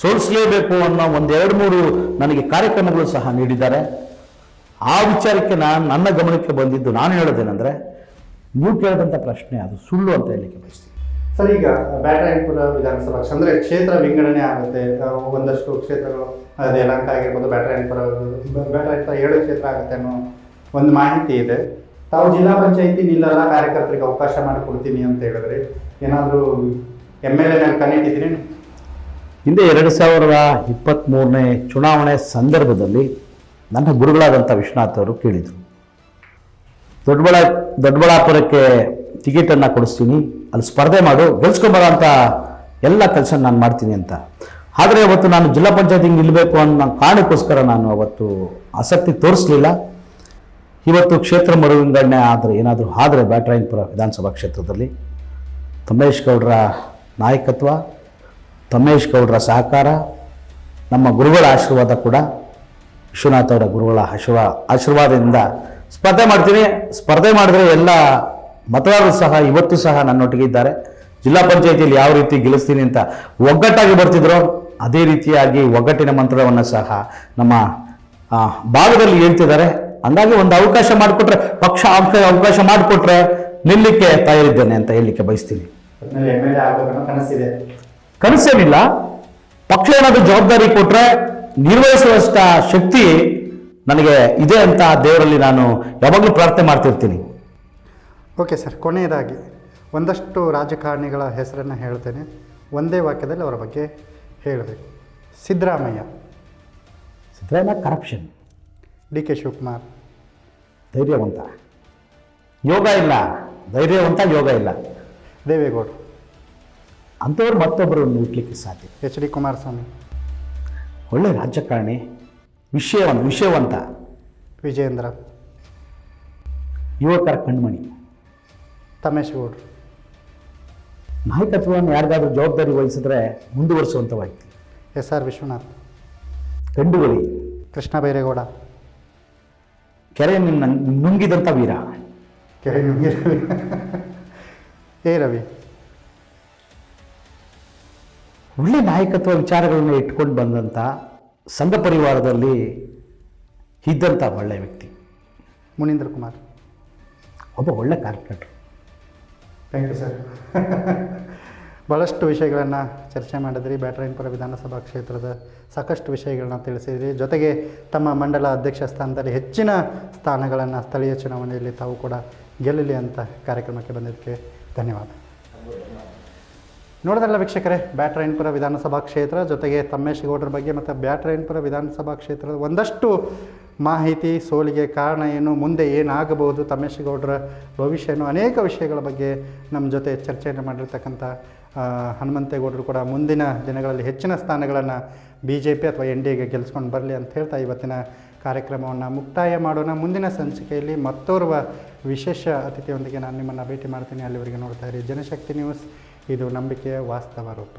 ಸೋಲಿಸಲೇಬೇಕು ಅನ್ನೋ 1-2-3 ನನಗೆ ಕಾರ್ಯಕ್ರಮಗಳು ಸಹ ನೀಡಿದ್ದಾರೆ. ಆ ವಿಚಾರಕ್ಕೆ ನನ್ನ ಗಮನಕ್ಕೆ ಬಂದಿದ್ದು ನಾನು ಹೇಳೋದೇನೆಂದರೆ, ನೀವು ಕೇಳಿದಂಥ ಪ್ರಶ್ನೆ ಅದು ಸುಳ್ಳು ಅಂತ ಹೇಳಲಿಕ್ಕೆ ಬಯಸ್ತೀನಿ. ಸರ್, ಈಗ ಬ್ಯಾಟರಾಯನಪುರ ವಿಧಾನಸಭಾ ಅಂದರೆ ಕ್ಷೇತ್ರ ವಿಂಗಡಣೆ ಆಗುತ್ತೆ, ಒಂದಷ್ಟು ಕ್ಷೇತ್ರಗಳು ಅದು ಯಲಹಂಕ ಆಗಿರ್ಬೋದು, ಬ್ಯಾಟರಾಯನಪುರ 7 ಕ್ಷೇತ್ರ ಆಗುತ್ತೆ ಅನ್ನೋ ಒಂದು ಮಾಹಿತಿ ಇದೆ. ತಾವು ಜಿಲ್ಲಾ ಪಂಚಾಯತಿ ನಿಲ್ಲೆಲ್ಲ ಕಾರ್ಯಕರ್ತರಿಗೆ ಅವಕಾಶ ಮಾಡಿಕೊಡ್ತೀನಿ ಅಂತ ಹೇಳಿದ್ರೆ ಏನಾದರೂ MLA ಕಣ್ಣಿಟ್ಟಿದ್ದೀನಿ? ಹಿಂದೆ 2023ನೇ ಚುನಾವಣೆ ಸಂದರ್ಭದಲ್ಲಿ ನನ್ನ ಗುರುಗಳಾದಂಥ ವಿಶ್ವನಾಥ್ ಅವರು ಕೇಳಿದರು, ದೊಡ್ಡಬಳ್ಳಾಪುರಕ್ಕೆ ಟಿಕೆಟನ್ನು ಕೊಡಿಸ್ತೀನಿ, ಅಲ್ಲಿ ಸ್ಪರ್ಧೆ ಮಾಡು, ಗೆಲ್ಸ್ಕೊಂಬರೋ ಅಂತ ಎಲ್ಲ ಕೆಲಸ ನಾನು ಮಾಡ್ತೀನಿ ಅಂತ. ಆದರೆ ಅವತ್ತು ನಾನು ಜಿಲ್ಲಾ ಪಂಚಾಯತಿಗೆ ನಿಲ್ಲಬೇಕು ಅನ್ನೋ ಕಾರಣಕ್ಕೋಸ್ಕರ ನಾನು ಅವತ್ತು ಆಸಕ್ತಿ ತೋರಿಸಲಿಲ್ಲ. ಇವತ್ತು ಕ್ಷೇತ್ರ ಮರುವಿಂಗಡಣೆ ಆದರೆ ಏನಾದರೂ ಆದರೆ ಬ್ಯಾಟರಾಯನಪುರ ವಿಧಾನಸಭಾ ಕ್ಷೇತ್ರದಲ್ಲಿ ತಮ್ಮೇಶ್ ಗೌಡರ ನಾಯಕತ್ವ, ತಮ್ಮೇಶ್ ಗೌಡರ ಸಹಕಾರ, ನಮ್ಮ ಗುರುಗಳ ಆಶೀರ್ವಾದ ಕೂಡ, ವಿಶ್ವನಾಥ್ ಅವರ ಗುರುಗಳ ಆಶೀರ್ವಾದದಿಂದ ಸ್ಪರ್ಧೆ ಮಾಡ್ತೀನಿ. ಸ್ಪರ್ಧೆ ಮಾಡಿದ್ರೆ ಎಲ್ಲ ಮತದಾರರು ಸಹ ಇವತ್ತು ಸಹ ನನ್ನೊಟ್ಟಿಗೆ ಇದ್ದಾರೆ. ಜಿಲ್ಲಾ ಪಂಚಾಯತಿಯಲ್ಲಿ ಯಾವ ರೀತಿ ಗೆಲ್ಲಿಸ್ತೀನಿ ಅಂತ ಒಗ್ಗಟ್ಟಾಗಿ ಬರ್ತಿದ್ರು, ಅದೇ ರೀತಿಯಾಗಿ ಒಗ್ಗಟ್ಟಿನ ಮಂತ್ರವನ್ನು ಸಹ ನಮ್ಮ ಭಾಗದಲ್ಲಿ ಹೇಳ್ತಿದ್ದಾರೆ. ಹಂಗಾಗಿ ಒಂದು ಅವಕಾಶ ಮಾಡಿಕೊಟ್ರೆ, ಪಕ್ಷ ಅವಕಾಶ ಮಾಡಿಕೊಟ್ರೆ ನಿಲ್ಲಕ್ಕೆ ತಯಾರಿದ್ದೇನೆ ಅಂತ ಹೇಳಲಿಕ್ಕೆ ಬಯಸ್ತೀನಿ. ಕನಸೇನಿಲ್ಲ, ಪಕ್ಷ ಏನಾದರೂ ಜವಾಬ್ದಾರಿ ಕೊಟ್ಟರೆ ನಿರ್ವಹಿಸುವಷ್ಟ ಶಕ್ತಿ ನನಗೆ ಇದೆ ಅಂತ ದೇವರಲ್ಲಿ ನಾನು ಯಾವಾಗಲೂ ಪ್ರಾರ್ಥನೆ ಮಾಡ್ತಿರ್ತೀನಿ. ಓಕೆ ಸರ್, ಕೊನೆಯದಾಗಿ ಒಂದಷ್ಟು ರಾಜಕಾರಣಿಗಳ ಹೆಸರನ್ನು ಹೇಳ್ತೇನೆ, ಒಂದೇ ವಾಕ್ಯದಲ್ಲಿ ಅವರ ಬಗ್ಗೆ ಹೇಳಬೇಕು. ಸಿದ್ದರಾಮಯ್ಯ ಕರಪ್ಷನ್. DK ಶಿವಕುಮಾರ್ ಧೈರ್ಯವಂತ, ಯೋಗ ಇಲ್ಲ. ಧೈರ್ಯವಂತ, ಯೋಗ ಇಲ್ಲ. ದೇವೇಗೌಡರು ಅಂಥವ್ರು ಮತ್ತೊಬ್ಬರನ್ನು ಹುಟ್ಟಲಿಕ್ಕೆ ಸಾಧ್ಯ. HD ಕುಮಾರಸ್ವಾಮಿ ಒಳ್ಳೆ ರಾಜಕಾರಣಿ, ವಿಷಯವಂತ. ವಿಜಯೇಂದ್ರ ಯುವಕರ ಕಣ್ಮಣಿ. ತಮೇಶ್ ಗೌಡ್ರು ನಾಯಕತ್ವವನ್ನು ಯಾರಿಗಾದ್ರೂ ಜವಾಬ್ದಾರಿ ವಹಿಸಿದ್ರೆ ಮುಂದುವರಿಸುವಂಥವಾಯ್ತು. SR ವಿಶ್ವನಾಥ್ ಗಂಡುಗಲಿ. ಕೃಷ್ಣ ಬೈರೇಗೌಡ ಕೆರೆ ನುಂಗಿದಂಥ ವೀರ. ಕೆರೆ A ರವಿ ಒಳ್ಳೆ ನಾಯಕತ್ವ ವಿಚಾರಗಳನ್ನು ಇಟ್ಕೊಂಡು ಬಂದಂಥ ಸಂಘ ಪರಿವಾರದಲ್ಲಿ ಇದ್ದಂಥ ಒಳ್ಳೆಯ ವ್ಯಕ್ತಿ. ಮುನೀಂದ್ರ ಕುಮಾರ್ ಒಬ್ಬ ಒಳ್ಳೆ ಕಾರ್ಪೊರೇಟರ್. Thank you sir. ಭಾಳಷ್ಟು ವಿಷಯಗಳನ್ನು ಚರ್ಚೆ ಮಾಡಿದ್ರಿ. ಬ್ಯಾಟರಾಯನಪುರ ವಿಧಾನಸಭಾ ಕ್ಷೇತ್ರದ ಸಾಕಷ್ಟು ವಿಷಯಗಳನ್ನ ತಿಳಿಸಿದ್ರಿ. ಜೊತೆಗೆ ತಮ್ಮ ಮಂಡಲ ಅಧ್ಯಕ್ಷ ಸ್ಥಾನದಲ್ಲಿ ಹೆಚ್ಚಿನ ಸ್ಥಾನಗಳನ್ನು ಸ್ಥಳೀಯ ಚುನಾವಣೆಯಲ್ಲಿ ತಾವು ಕೂಡ ಗೆಲ್ಲಲಿ ಅಂತ ಕಾರ್ಯಕ್ರಮಕ್ಕೆ ಬಂದಿದ್ದಕ್ಕೆ ಧನ್ಯವಾದ. ನೋಡಿದ್ರಲ್ಲ ವೀಕ್ಷಕರೇ, ಬ್ಯಾಟರಾಯನಪುರ ವಿಧಾನಸಭಾ ಕ್ಷೇತ್ರ ಜೊತೆಗೆ ತಮ್ಮೇಶ್ ಗೌಡರ ಬಗ್ಗೆ ಮತ್ತು ಬ್ಯಾಟರಾಯನಪುರ ವಿಧಾನಸಭಾ ಕ್ಷೇತ್ರದ ಒಂದಷ್ಟು ಮಾಹಿತಿ, ಸೋಲಿಗೆ ಕಾರಣ ಏನು, ಮುಂದೆ ಏನಾಗಬಹುದು, ತಮ್ಮೇಶ್ ಗೌಡರ ಭವಿಷ್ಯ ಏನು, ಅನೇಕ ವಿಷಯಗಳ ಬಗ್ಗೆ ನಮ್ಮ ಜೊತೆ ಚರ್ಚೆಯನ್ನು ಮಾಡಿರ್ತಕ್ಕಂಥ ಹನುಮಂತೇಗೌಡರು ಕೂಡ ಮುಂದಿನ ದಿನಗಳಲ್ಲಿ ಹೆಚ್ಚಿನ ಸ್ಥಾನಗಳನ್ನು BJP ಅಥವಾ NDAಗೆ ಗೆಲ್ಲಿಸ್ಕೊಂಡು ಬರಲಿ ಅಂತ ಹೇಳ್ತಾ ಇವತ್ತಿನ ಕಾರ್ಯಕ್ರಮವನ್ನು ಮುಕ್ತಾಯ ಮಾಡೋಣ. ಮುಂದಿನ ಸಂಚಿಕೆಯಲ್ಲಿ ಮತ್ತೋರ್ವ ವಿಶೇಷ ಅತಿಥಿಯೊಂದಿಗೆ ನಾನು ನಿಮ್ಮನ್ನು ಭೇಟಿ ಮಾಡ್ತೀನಿ. ಅಲ್ಲಿವರೆಗೆ ನೋಡ್ತಾ ಇರಿ ಜನಶಕ್ತಿ ನ್ಯೂಸ್. ಇದು ನಂಬಿಕೆಯ ವಾಸ್ತವ ರೂಪ.